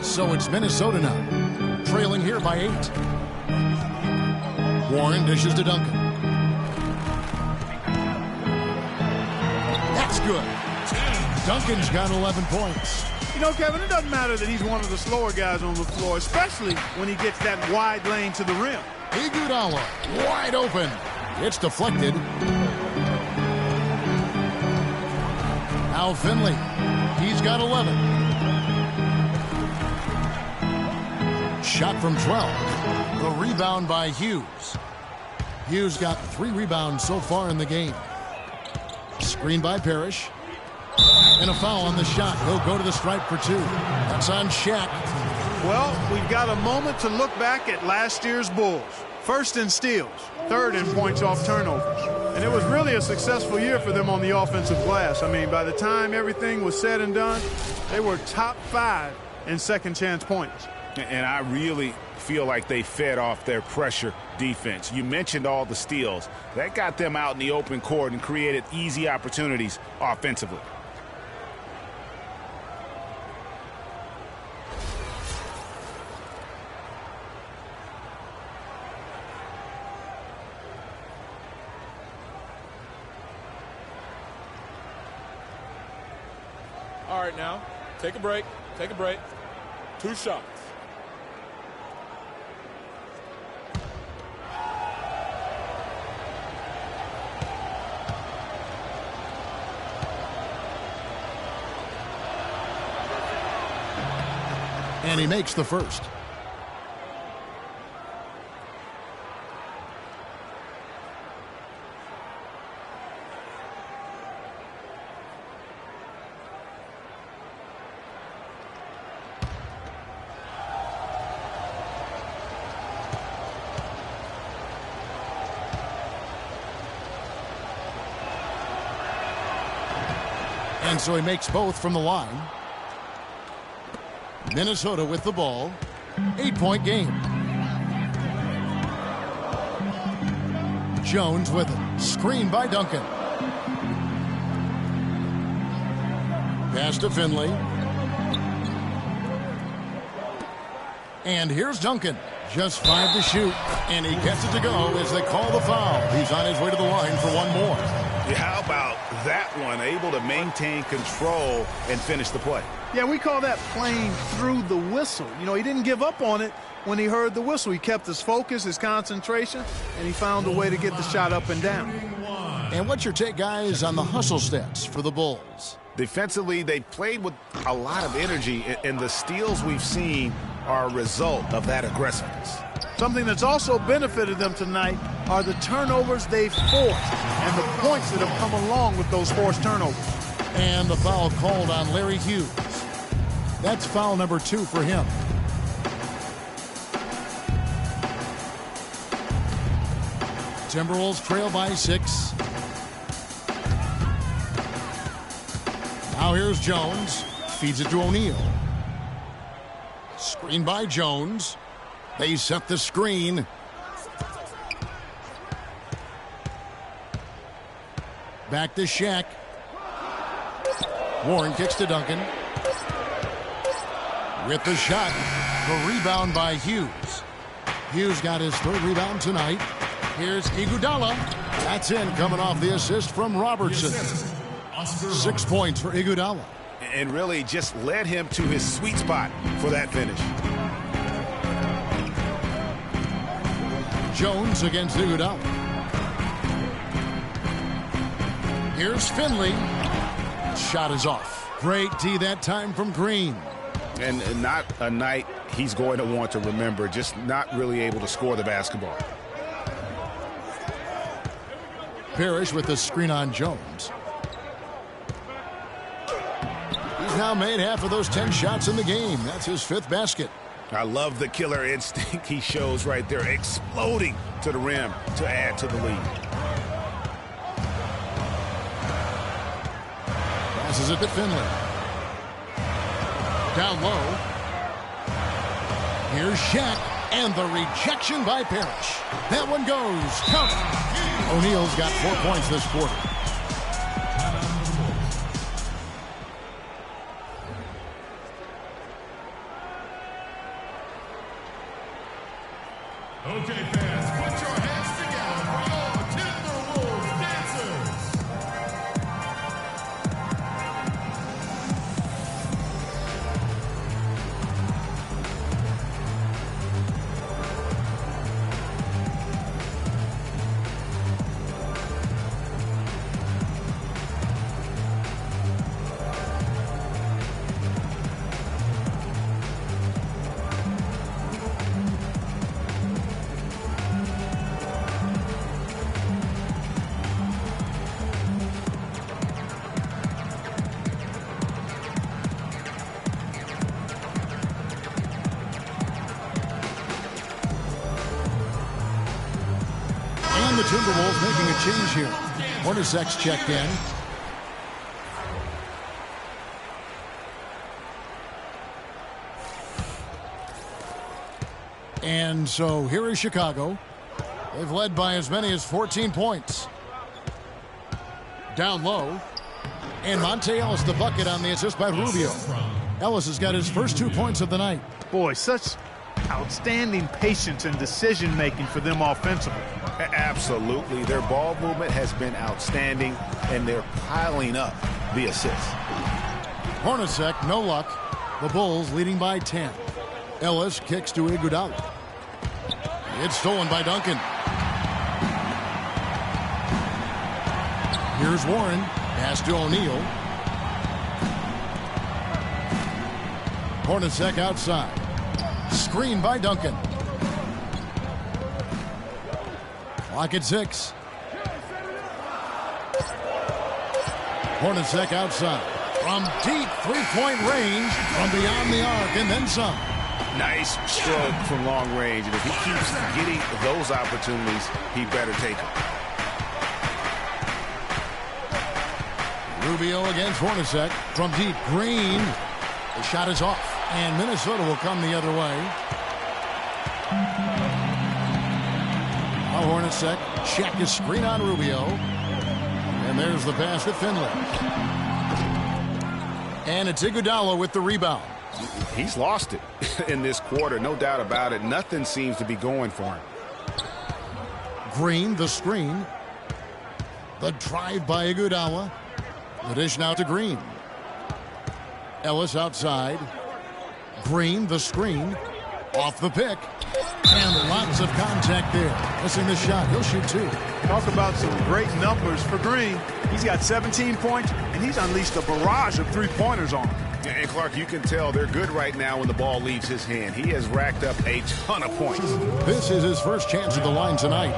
So it's Minnesota now, trailing here by 8. Warren dishes to Duncan. That's good. Duncan's got 11 points. Kevin, it doesn't matter that he's one of the slower guys on the floor, especially when he gets that wide lane to the rim. Iguodala, wide open. It's deflected. Al Finley, he's got 11. Shot from 12. The rebound by Hughes. Hughes got 3 rebounds so far in the game. Screen by Parrish. And a foul on the shot. He'll go to the stripe for 2. That's on Shaq. Well, we've got a moment to look back at last year's Bulls. First in steals, third in points off turnovers. And it was really a successful year for them on the offensive glass. I mean, by the time everything was said and done, they were top 5 in second chance points. And I really feel like they fed off their pressure defense. You mentioned all the steals. That got them out in the open court and created easy opportunities offensively. All right, now, take a break. Take a break. 2 shots. And he makes the first. And so he makes both from the line. Minnesota with the ball. 8-point game. Jones with it. Screen by Duncan. Pass to Finley. And here's Duncan. Just 5 to shoot. And he gets it to go as they call the foul. He's on his way to the line for one more. Yeah, how about that one? Able to maintain control and finish the play. Yeah, we call that playing through the whistle. You know, he didn't give up on it when he heard the whistle. He kept his focus, his concentration, and he found a way to get the shot up and down. And what's your take, guys, on the hustle stats for the Bulls? Defensively, they played with a lot of energy, and the steals we've seen are a result of that aggressiveness. Something that's also benefited them tonight are the turnovers they've forced and the points that have come along with those forced turnovers. And the foul called on Larry Hughes. That's foul number 2 for him. Timberwolves trail by 6. Now here's Jones. Feeds it to O'Neal. Screen by Jones. They set the screen. Back to Shaq. Warren kicks to Duncan. With the shot. The rebound by Hughes. Hughes got his 3rd rebound tonight. Here's Iguodala. That's in, coming off the assist from Robertson. 6 points for Iguodala. And really just led him to his sweet spot for that finish. Jones against Iguodala. Here's Finley. Shot is off. Great D that time from Green. And not a night he's going to want to remember, just not really able to score the basketball. Parrish with the screen on Jones. He's now made half of those 10 shots in the game. That's his 5th basket. I love the killer instinct he shows right there, exploding to the rim to add to the lead. Passes it to Finley. Down low. Here's Shaq, and the rejection by Parrish. That one goes. Count. O'Neal's got 4 points this quarter. Okay, fans, put your hands together for your Timberwolves dancers. And the Timberwolves making a change here. Hornacek's checked in. And so here is Chicago. They've led by as many as 14 points. Down low. And Monte Ellis the bucket on the assist by Rubio. Ellis has got his first 2 points of the night. Boy, such outstanding patience and decision-making for them offensively. Absolutely. Their ball movement has been outstanding, and they're piling up the assists. Hornacek, no luck. The Bulls leading by 10. Ellis kicks to Iguodala. It's stolen by Duncan. Here's Warren. Pass to O'Neal. Hornacek outside. Screen by Duncan. Clock at 6. Hornacek outside. From deep three-point range, from beyond the arc, and then some. Nice stroke from long range, and if he keeps getting those opportunities, he better take them. Rubio against Hornacek from deep. Green. The shot is off, and Minnesota will come the other way. Now Hornacek check his screen on Rubio, and there's the pass to Finley. And it's Iguodala with the rebound. He's lost it in this quarter, no doubt about it. Nothing seems to be going for him. Green, the screen. The drive by Iguodala. The dish now to Green. Ellis outside. Green, the screen. Off the pick. And lots of contact there. Missing the shot. He'll shoot 2. Talk about some great numbers for Green. He's got 17 points, and he's unleashed a barrage of three-pointers on him. And Clark, you can tell they're good right now when the ball leaves his hand. He has racked up a ton of points. This is his first chance at the line tonight.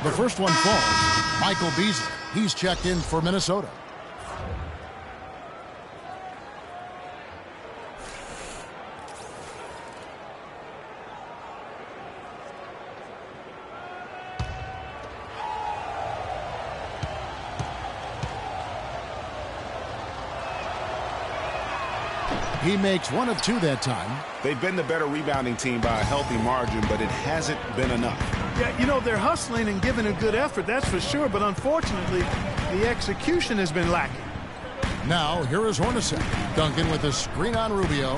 The first one falls. Michael Beasley. He's checked in for Minnesota. He makes 1 of 2 that time. They've been the better rebounding team by a healthy margin, but it hasn't been enough. Yeah, you know, they're hustling and giving a good effort, that's for sure, but unfortunately, the execution has been lacking. Now, here is Hornacek. Duncan with a screen on Rubio.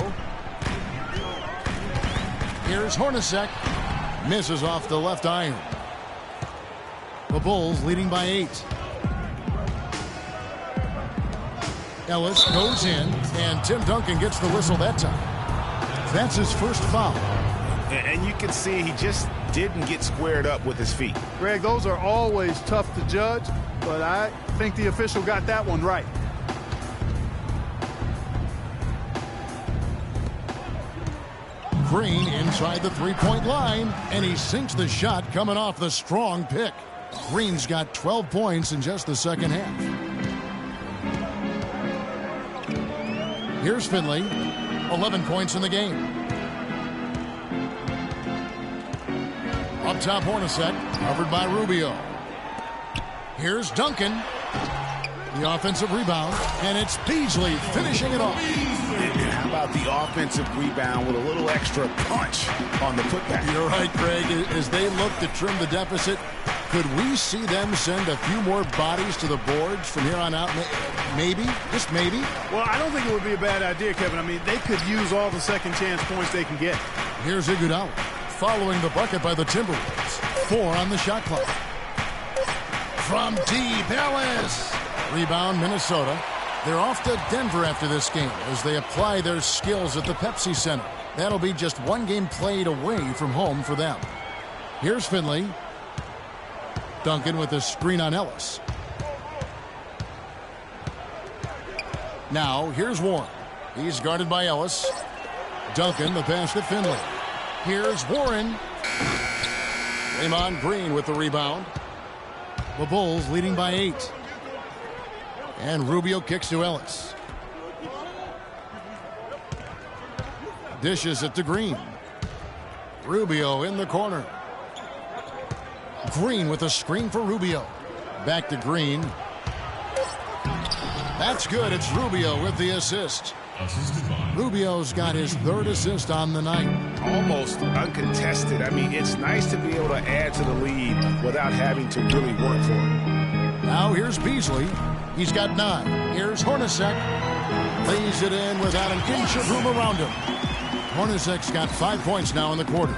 Here's Hornacek. Misses off the left iron. The Bulls leading by 8. Ellis goes in, and Tim Duncan gets the whistle that time. That's his first foul. And you can see he just didn't get squared up with his feet. Greg, those are always tough to judge, but I think the official got that one right. Green inside the three-point line, and he sinks the shot coming off the strong pick. Green's got 12 points in just the second half. Here's Finley, 11 points in the game. Up top, Hornacek, covered by Rubio. Here's Duncan, the offensive rebound, and it's Beasley finishing it off. And how about the offensive rebound with a little extra punch on the putback? You're right, Greg. As they look to trim the deficit, could we see them send a few more bodies to the boards from here on out? Maybe, just maybe. Well, I don't think it would be a bad idea, Kevin. I mean, they could use all the second chance points they can get. Here's Iguodala following the bucket by the Timberwolves. 4 on the shot clock. From deep, Ellis. Rebound, Minnesota. They're off to Denver after this game as they apply their skills at the Pepsi Center. That'll be just 1 game played away from home for them. Here's Finley. Duncan with a screen on Ellis. Now, here's Warren. He's guarded by Ellis. Duncan, the pass to Finley. Here's Warren. Draymond Green with the rebound. The Bulls leading by 8. And Rubio kicks to Ellis. Dishes it to Green. Rubio in the corner. Green with a screen for Rubio. Back to Green. That's good. It's Rubio with the assist. Rubio's got his 3rd assist on the night. Almost uncontested. I mean, it's nice to be able to add to the lead without having to really work for it. Now here's Beasley. He's got 9. Here's Hornacek. Lays it in without an inch of room around him. Hornacek's got 5 points now in the quarter.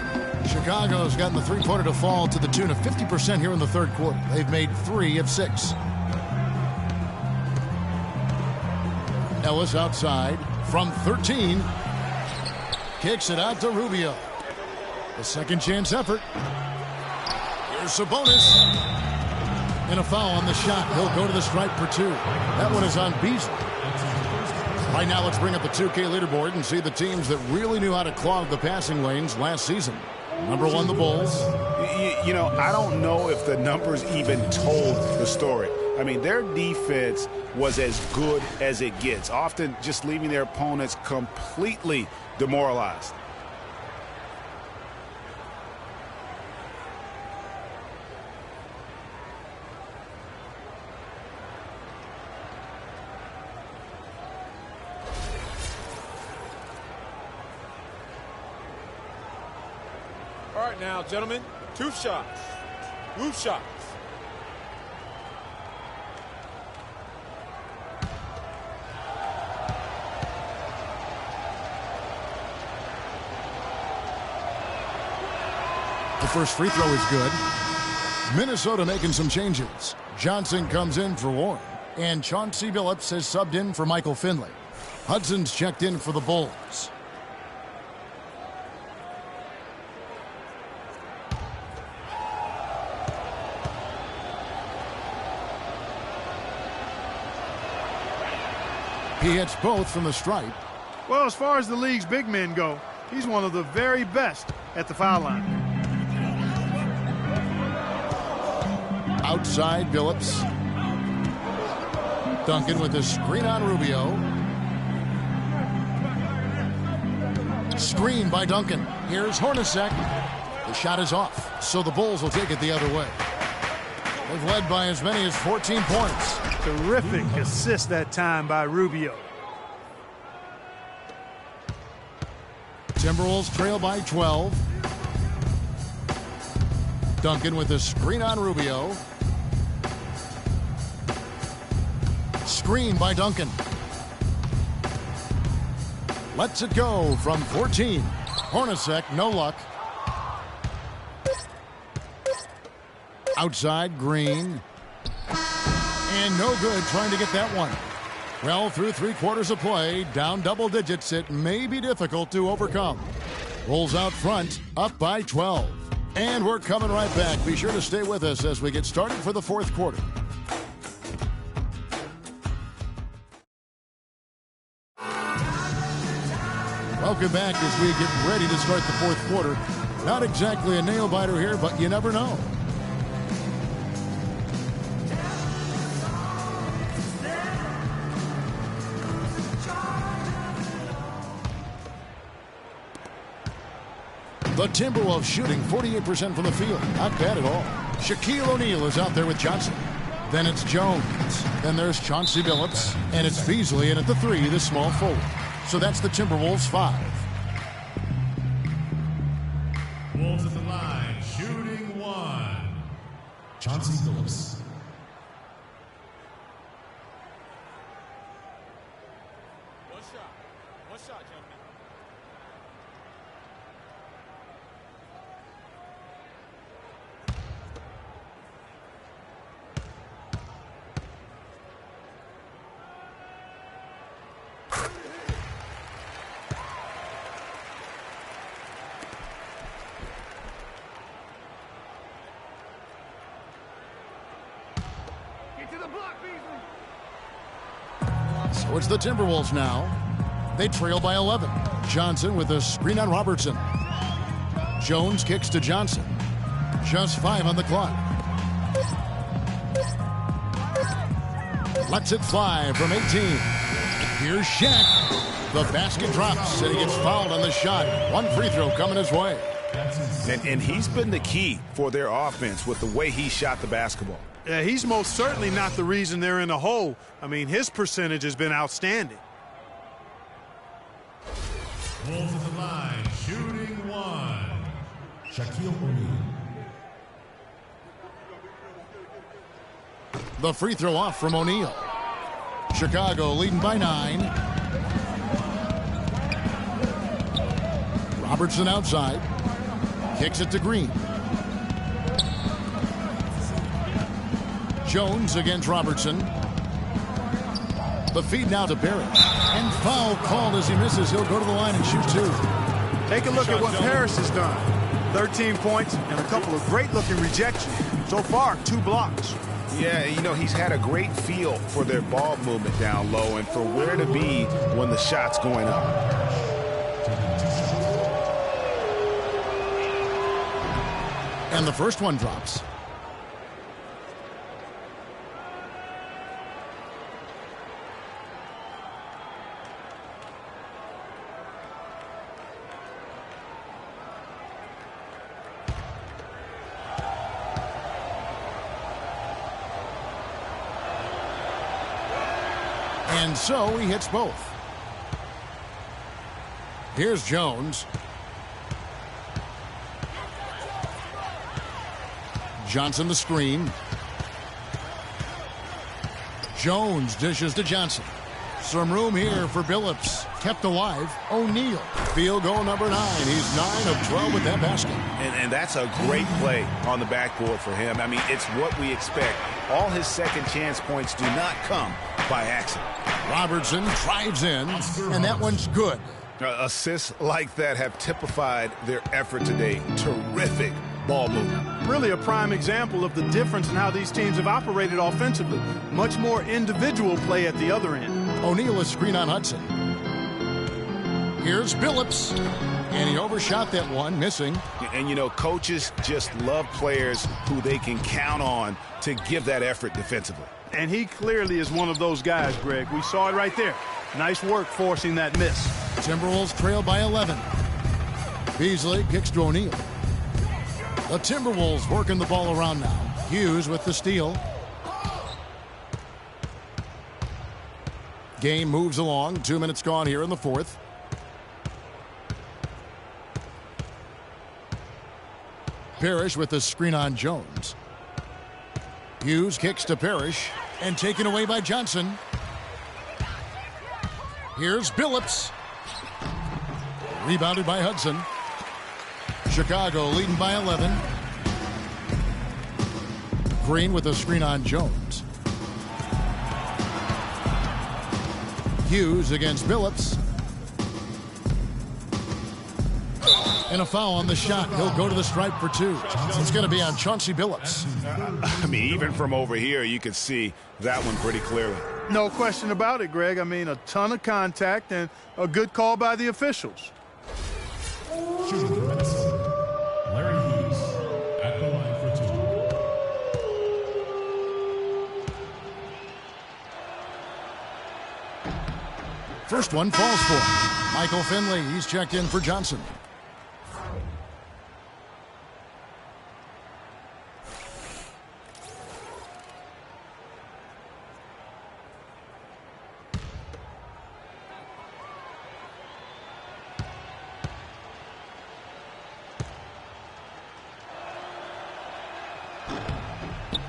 Chicago's gotten the three-pointer to fall to the tune of 50% here in the 3rd quarter. They've made 3 of 6. Ellis outside from 13. Kicks it out to Rubio. A second chance effort. Here's Sabonis. And a foul on the shot. He'll go to the stripe for 2. That one is on Beasley. Right now, let's bring up the 2K leaderboard and see the teams that really knew how to clog the passing lanes last season. Number 1, the Bulls. You know, I don't know if the numbers even told the story. I mean, their defense was as good as it gets, often just leaving their opponents completely demoralized. All right, now, gentlemen, 2 shots. 2 shots. The first free throw is good. Minnesota making some changes. Johnson comes in for Warren, and Chauncey Billups has subbed in for Michael Finley. Hudson's checked in for the Bulls. He hits both from the stripe. Well, as far as the league's big men go, he's one of the very best at the foul line. Outside, Billups. Duncan with a screen on Rubio. Screen by Duncan. Here's Hornacek. The shot is off, so the Bulls will take it the other way. They've led by as many as 14 points. Terrific assist that time by Rubio. Timberwolves trail by 12. Duncan with a screen on Rubio. Screen by Duncan. Lets it go from 14. Hornacek, no luck. Outside, Green. And no good trying to get that one. Well, through 3 quarters of play, down double digits, it may be difficult to overcome. Rolls out front, up by 12. And we're coming right back. Be sure to stay with us as we get started for the 4th quarter. Welcome back as we get ready to start the 4th quarter. Not exactly a nail-biter here, but you never know. The Timberwolves shooting 48% from the field. Not bad at all. Shaquille O'Neal is out there with Johnson. Then it's Jones. Then there's Chauncey Billups. And it's Beasley in at the 3, the small forward. So that's the Timberwolves 5. Wolves at the line, shooting 1. Chauncey Billups. One shot, gentlemen. So it's the Timberwolves now. They trail by 11. Johnson with a screen on Robertson. Jones kicks to Johnson. Just 5 on the clock. Lets it fly from 18. Here's Shaq. The basket drops and he gets fouled on the shot. 1 free throw coming his way. And he's been the key for their offense with the way he shot the basketball. Yeah, he's most certainly not the reason they're in a hole. I mean, his percentage has been outstanding. Wolves at the line, shooting one. Shaquille O'Neal. The free throw off from O'Neal. Chicago leading by 9. Robertson outside. Kicks it to Green. Jones against Robertson. The feed now to Parrish. And foul called as he misses. He'll go to the line and shoot 2. Take a look at what Parrish has done. 13 points and a couple of great-looking rejections. So far, 2 blocks. Yeah, you know, he's had a great feel for their ball movement down low and for where to be when the shot's going up. And the first one drops. And so he hits both. Here's Jones. Johnson the screen. Jones dishes to Johnson. Some room here for Billups. Kept alive. O'Neal. Field goal number 9. He's 9 of 12 with that basket. And that's a great play on the backboard for him. I mean, it's what we expect. All his second chance points do not come by accident. Robertson drives in, and that one's good. Assists like that have typified their effort today. Terrific ball movement. Really a prime example of the difference in how these teams have operated offensively. Much more individual play at the other end. O'Neal is screen on Hudson. Here's Billups, and he overshot that one, missing. And, you know, coaches just love players who they can count on to give that effort defensively. And he clearly is one of those guys, Greg. We saw it right there. Nice work forcing that miss. Timberwolves trail by 11. Beasley kicks to O'Neal. The Timberwolves working the ball around now. Hughes with the steal. Game moves along. 2 minutes gone here in the fourth. Parrish with the screen on Jones. Hughes kicks to Parrish and taken away by Johnson. Here's Billups. Rebounded by Hudson. Chicago leading by 11. Green with a screen on Jones. Hughes against Billups. And a foul on the shot. He'll go to the stripe for 2. It's going to be on Chauncey Billups. I mean, even from over here, you could see that one pretty clearly. No question about it, Greg. I mean, a ton of contact and a good call by the officials. Shooting for Minnesota, Larry Hughes at the line for 2. First one falls for Michael Finley. He's checked in for Johnson.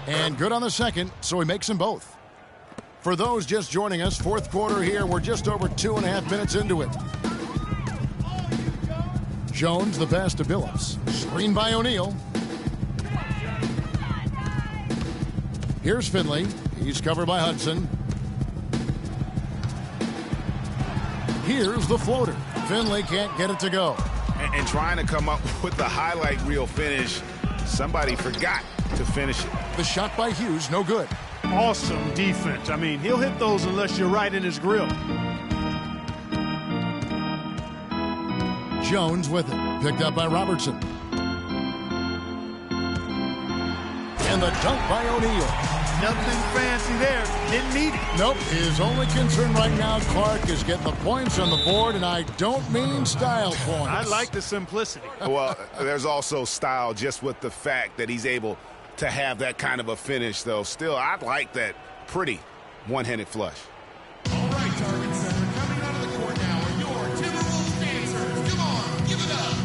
And good on the second, so he makes them both. For those just joining us, fourth quarter here, we're just over 2.5 minutes into it. Jones the pass to Billups. Screen by O'Neal. Here's Finley. He's covered by Hudson. Here's the floater. Finley can't get it to go. And trying to come up with the highlight reel finish, somebody forgot to finish it. The shot by Hughes, no good. Awesome defense. I mean, he'll hit those unless you're right in his grill. Jones with it. Picked up by Robertson. And And the dunk by O'Neal. Nothing fancy there. Didn't need it. Nope. His only concern right now, Clark, is getting the points on the board, and I don't mean style points. I like the simplicity. Well, there's also style just with the fact that he's able to have that kind of a finish, though. Still, I like that pretty one-handed flush. All right, Target Center, coming out of the court now are your Timberwolves dancers. Come on, give it up.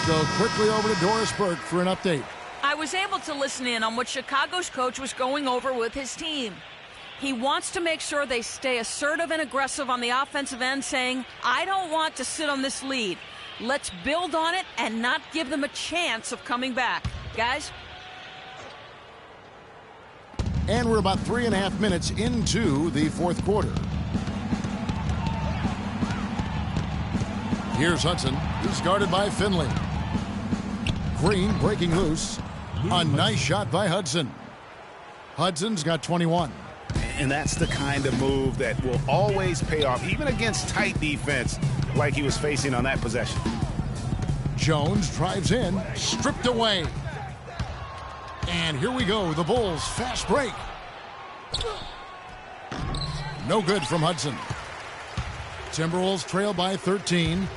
Go quickly over to Doris Burke for an update. I was able to listen in on what Chicago's coach was going over with his team. He wants to make sure they stay assertive and aggressive on the offensive end, saying, I don't want to sit on this lead. Let's build on it and not give them a chance of coming back. Guys? And we're about 3.5 minutes into the fourth quarter. Here's Hudson, who's guarded by Finley. Green breaking loose. A nice shot by Hudson. Hudson's got 21. And that's the kind of move that will always pay off, even against tight defense like he was facing on that possession. Jones drives in, stripped away. And here we go, the Bulls fast break. No good from Hudson. Timberwolves trail by 13.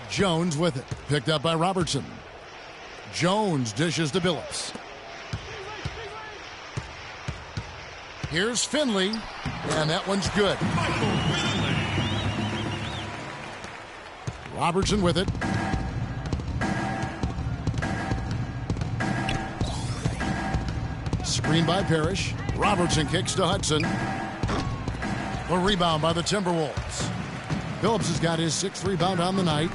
Jones with it. Picked up by Robertson. Jones dishes to Billups. Here's Finley. And that one's good. Robertson with it. Screen by Parrish. Robertson kicks to Hudson. A rebound by the Timberwolves. Billups has got his 6th rebound on the night.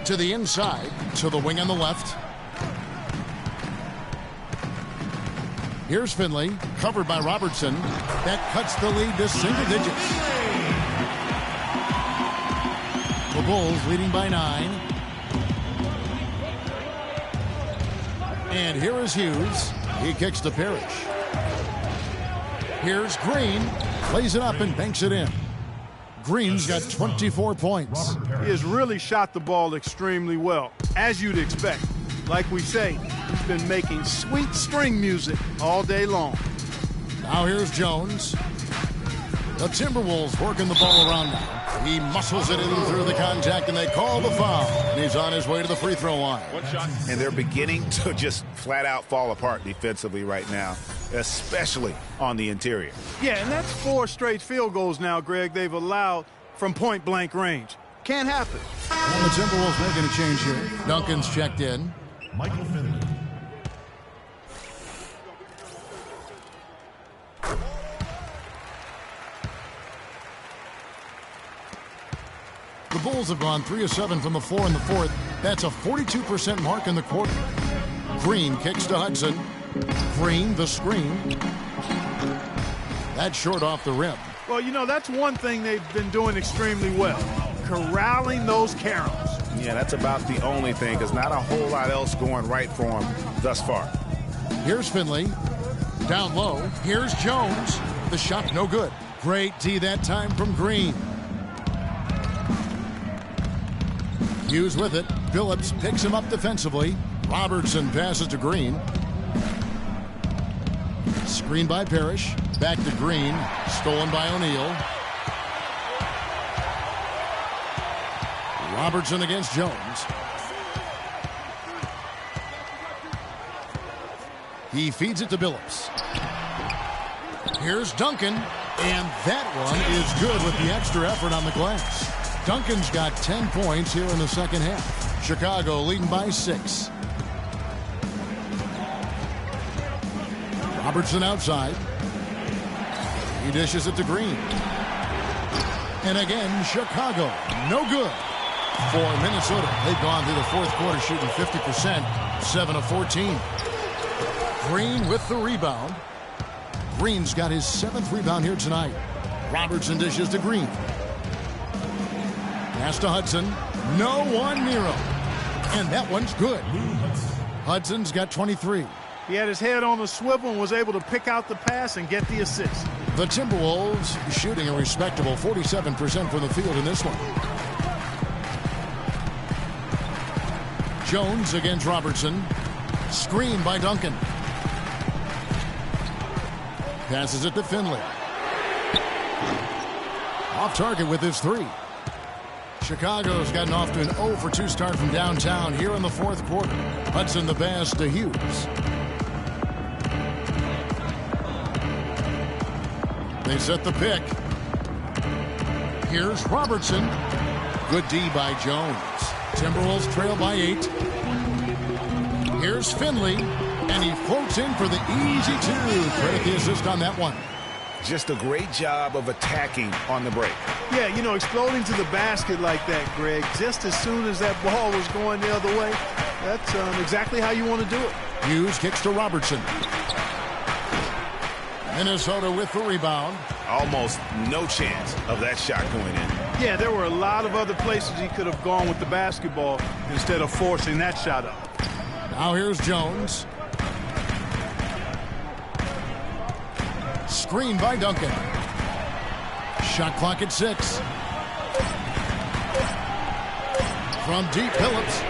To the inside, to the wing on the left. Here's Finley, covered by Robertson. That cuts the lead to single digits. The Bulls leading by 9. And here is Hughes. He kicks to Parrish. Here's Green. Plays it up and banks it in. Green's got 24 points. He has really shot the ball extremely well, as you'd expect. Like we say, he's been making sweet string music all day long. Now here's Jones. The Timberwolves working the ball around now. He muscles it in through the contact, and they call the foul. And he's on his way to the free throw line. And they're beginning to just flat out fall apart defensively right now, especially on the interior. Yeah, and that's 4 straight field goals now, Greg, they've allowed from point-blank range. Can't happen. And the Timberwolves making a change here. Duncan's checked in. Michael Finley. The Bulls have gone 3 of 7 from the floor in the fourth. That's a 42% mark in the quarter. Green kicks to Hudson. Green, the screen. That's short off the rim. Well, you know, that's one thing they've been doing extremely well. Corralling those Karens. Yeah, that's about the only thing, because not a whole lot else going right for him thus far. Here's Finley. Down low. Here's Jones. The shot no good. Great D that time from Green. Hughes with it. Billups picks him up defensively. Robertson passes to Green. Screen by Parrish. Back to Green. Stolen by O'Neal. Robertson against Jones. He feeds it to Billups. Here's Duncan. And that one is good with the extra effort on the glass. Duncan's got 10 points here in the second half. Chicago leading by 6. Robertson outside. He dishes it to Green. And again, Chicago, no good. For Minnesota, they've gone through the fourth quarter shooting 50%, 7 of 14. Green with the rebound. Green's got his 7th rebound here tonight. Robertson dishes to Green. Pass to Hudson. No one near him. And that one's good. Hudson's got 23. He had his head on the swivel and was able to pick out the pass and get the assist. The Timberwolves shooting a respectable 47% from the field in this one. Jones against Robertson. Screen by Duncan. Passes it to Finley. Off target with his 3. Chicago's gotten off to an 0 for 2 start from downtown here in the fourth quarter. Hudson the pass to Hughes. They set the pick. Here's Robertson. Good D by Jones. Timberwolves trail by 8. Here's Finley. And he floats in for the easy 2. Credit the assist on that one. Just a great job of attacking on the break. Yeah, you know, exploding to the basket like that, Greg, just as soon as that ball was going the other way, that's exactly how you want to do it. Hughes kicks to Robertson. Minnesota with the rebound. Almost no chance of that shot going in. Yeah, there were a lot of other places he could have gone with the basketball instead of forcing that shot up. Now here's Jones. Screen by Duncan. Shot clock at 6. From deep, Phillips.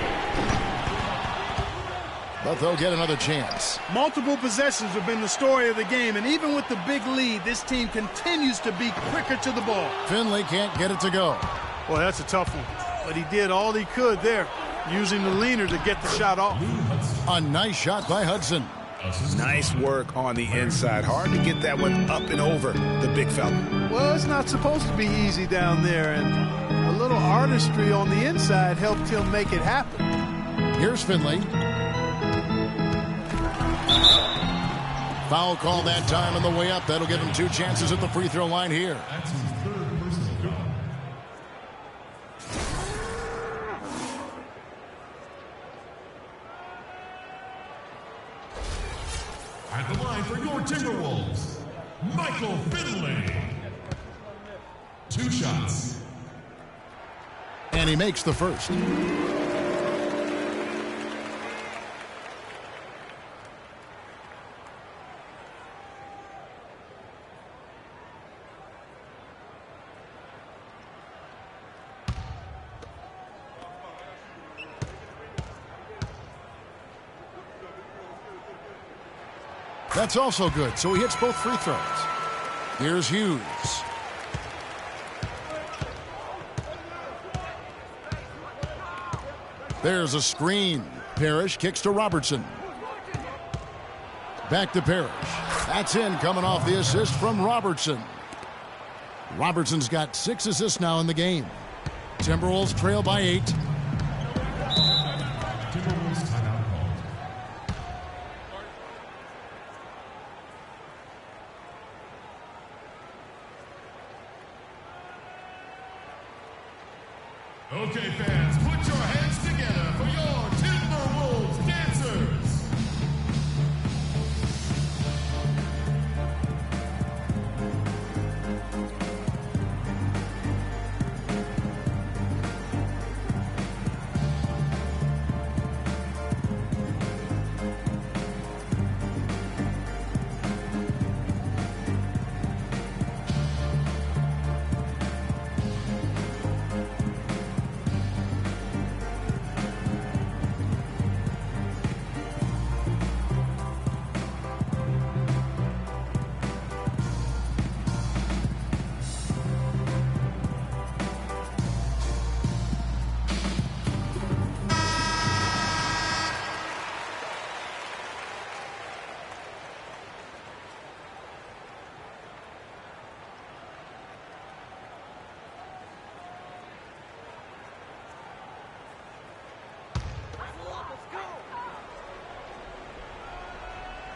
But they'll get another chance. Multiple possessions have been the story of the game, and even with the big lead, this team continues to be quicker to the ball. Finley can't get it to go. Boy, that's a tough one. But he did all he could there, using the leaner to get the shot off. A nice shot by Hudson. Nice work on the inside. Hard to get that one up and over the big fella. Well, it's not supposed to be easy down there, and a little artistry on the inside helped him make it happen. Here's Finley. Foul call that time on the way up. That'll give him 2 chances at the free throw line here. At the line for your Timberwolves, Michael Finley. 2 shots. And he makes the first. That's also good, so he hits both free throws. Here's Hughes. There's a screen. Parrish kicks to Robertson. Back to Parrish. That's in, coming off the assist from Robertson. Robertson's got 6 assists now in the game. Timberwolves trail by 8. Timberwolves timeout called. Okay, fans, put your hands together for your Timberwolves dancers.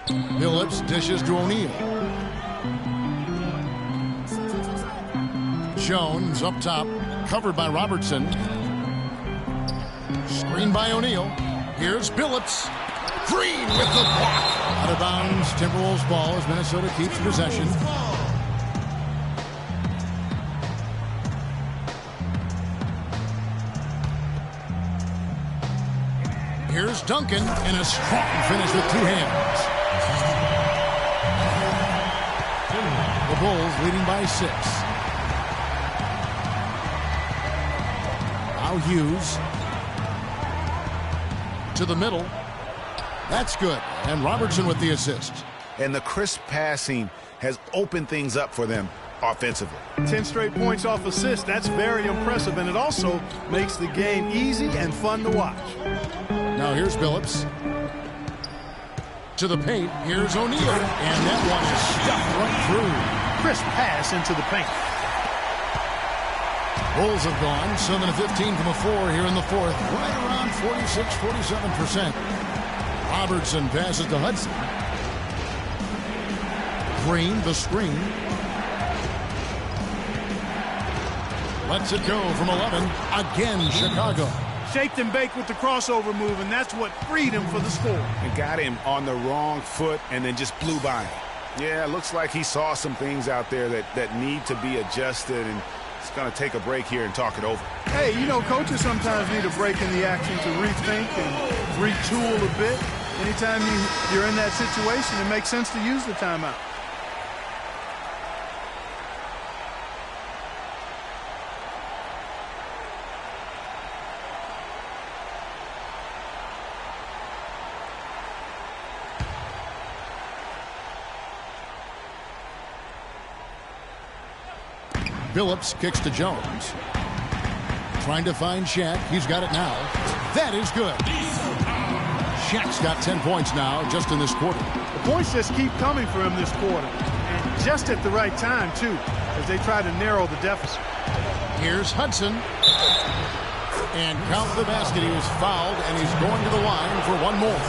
Billups dishes to O'Neal. Jones up top, covered by Robertson. Screen by O'Neal. Here's Billups. Green with the block. Out of bounds, Timberwolves ball as Minnesota keeps possession. Here's Duncan in a strong finish with two hands. The Bulls leading by 6. Now Hughes to the middle. That's good. And Robertson with the assist. And the crisp passing has opened things up for them offensively. 10 straight points off assists. That's very impressive, and it also makes the game easy and fun to watch. Now here's Billups. To the paint. Here's O'Neal. And that one is stuffed right through. Crisp pass into the paint. Bulls have gone 7 of 15 from the floor here in the fourth. Right around 46-47%. Robertson passes to Hudson. Green, the screen. Lets it go from 11. Again, Chicago. Shaked and baked with the crossover move, and that's what freed him for the score. And got him on the wrong foot and then just blew by him. Yeah, it looks like he saw some things out there that need to be adjusted, and it's going to take a break here and talk it over. Hey, you know, coaches sometimes need a break in the action to rethink and retool a bit. Anytime you're in that situation, it makes sense to use the timeout. Billups kicks to Jones. Trying to find Shaq. He's got it now. That is good. Shaq's got 10 points now just in this quarter. The points just keep coming for him this quarter. And just at the right time, too, as they try to narrow the deficit. Here's Hudson. And count the basket. He was fouled, and he's going to the line for one more.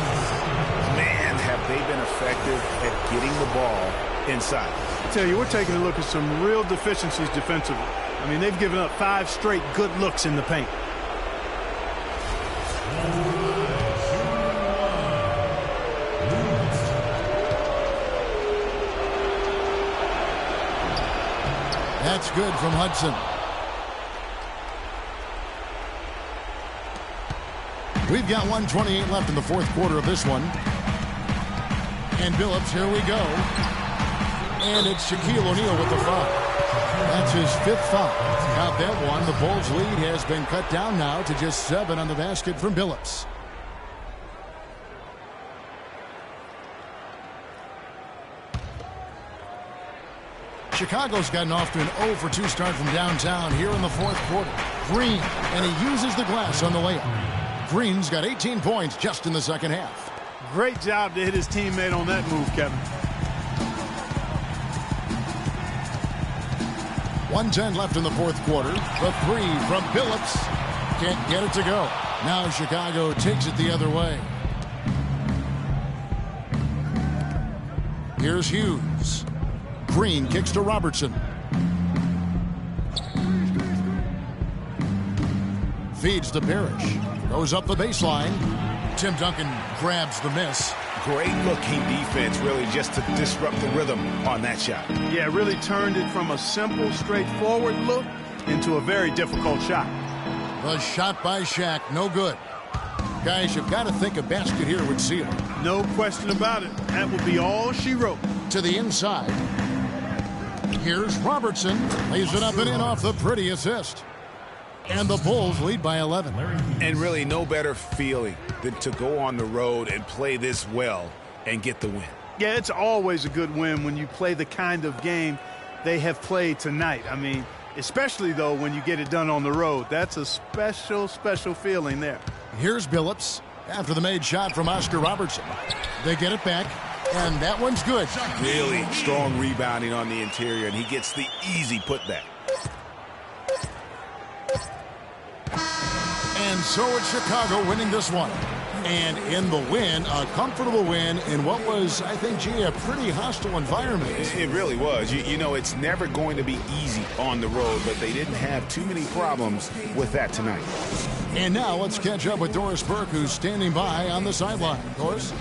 Man, have they been effective at getting the ball inside. I tell you, we're taking a look at some real deficiencies defensively. I mean, they've given up 5 straight good looks in the paint. That's good from Hudson. We've got 1:28 left in the fourth quarter of this one. And Billups, here we go. And it's Shaquille O'Neal with the foul. That's his 5th foul. Got that one. The Bulls' lead has been cut down now to just 7 on the basket from Billups. Chicago's gotten off to an 0 for 2 start from downtown here in the fourth quarter. Green, and he uses the glass on the layup. Green's got 18 points just in the second half. Great job to hit his teammate on that move, Kevin. 1:10 left in the fourth quarter. The 3 from Billups. Can't get it to go. Now Chicago takes it the other way. Here's Hughes. Green kicks to Robertson. Feeds to Parrish. Goes up the baseline. Tim Duncan grabs the miss. Great looking defense, really, just to disrupt the rhythm on that shot. Yeah, really turned it from a simple, straightforward look into a very difficult shot. The shot by Shaq, no good. Guys, you've got to think a basket here would seal it. No question about it. That would be all she wrote. To the inside. Here's Robertson. Lays it up and in off the pretty assist. And the Bulls lead by 11. And really no better feeling than to go on the road and play this well and get the win. Yeah, it's always a good win when you play the kind of game they have played tonight. I mean, especially, though, when you get it done on the road. That's a special, special feeling there. Here's Billups after the made shot from Oscar Robertson. They get it back, and that one's good. Really strong rebounding on the interior, and he gets the easy putback. And so it's Chicago winning this one. And in the win, a comfortable win in what was, I think, G, a pretty hostile environment. It really was. You know, it's never going to be easy on the road, but they didn't have too many problems with that tonight. And now let's catch up with Doris Burke, who's standing by on the sideline. Doris?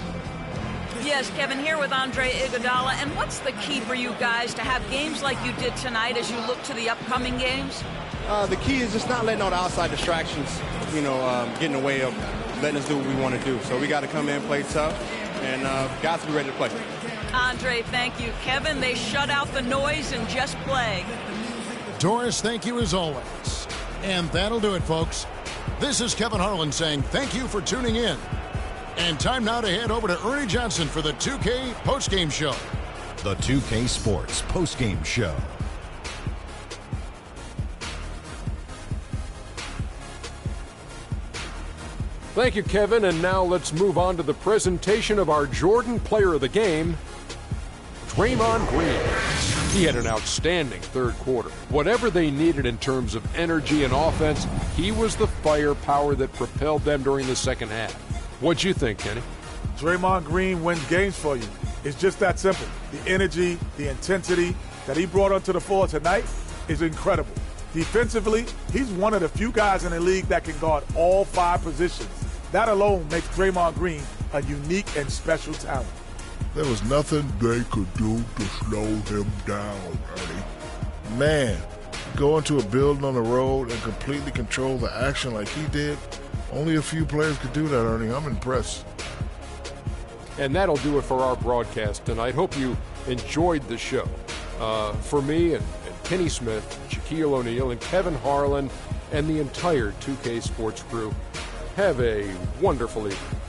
Yes, Kevin, here with Andre Iguodala. And what's the key for you guys to have games like you did tonight as you look to the upcoming games? The key is just not letting all the outside distractions, get in the way of letting us do what we want to do. So we got to come in, play tough, and got to be ready to play. Andre, thank you. Kevin, they shut out the noise and just play. Doris, thank you as always. And that'll do it, folks. This is Kevin Harlan saying thank you for tuning in. And time now to head over to Ernie Johnson for the 2K postgame show. The 2K Sports postgame show. Thank you, Kevin. And now let's move on to the presentation of our Jordan Player of the Game, Draymond Green. He had an outstanding third quarter. Whatever they needed in terms of energy and offense, he was the firepower that propelled them during the second half. What'd you think, Kenny? Draymond Green wins games for you. It's just that simple. The energy, the intensity that he brought onto the floor tonight is incredible. Defensively, he's one of the few guys in the league that can guard all 5 positions. That alone makes Draymond Green a unique and special talent. There was nothing they could do to slow him down, Ernie. Man, go into a building on the road and completely control the action like he did. Only a few players could do that, Ernie. I'm impressed. And that'll do it for our broadcast tonight. Hope you enjoyed the show. For me and Kenny Smith, Shaquille O'Neal, and Kevin Harlan, and the entire 2K Sports crew, have a wonderful evening.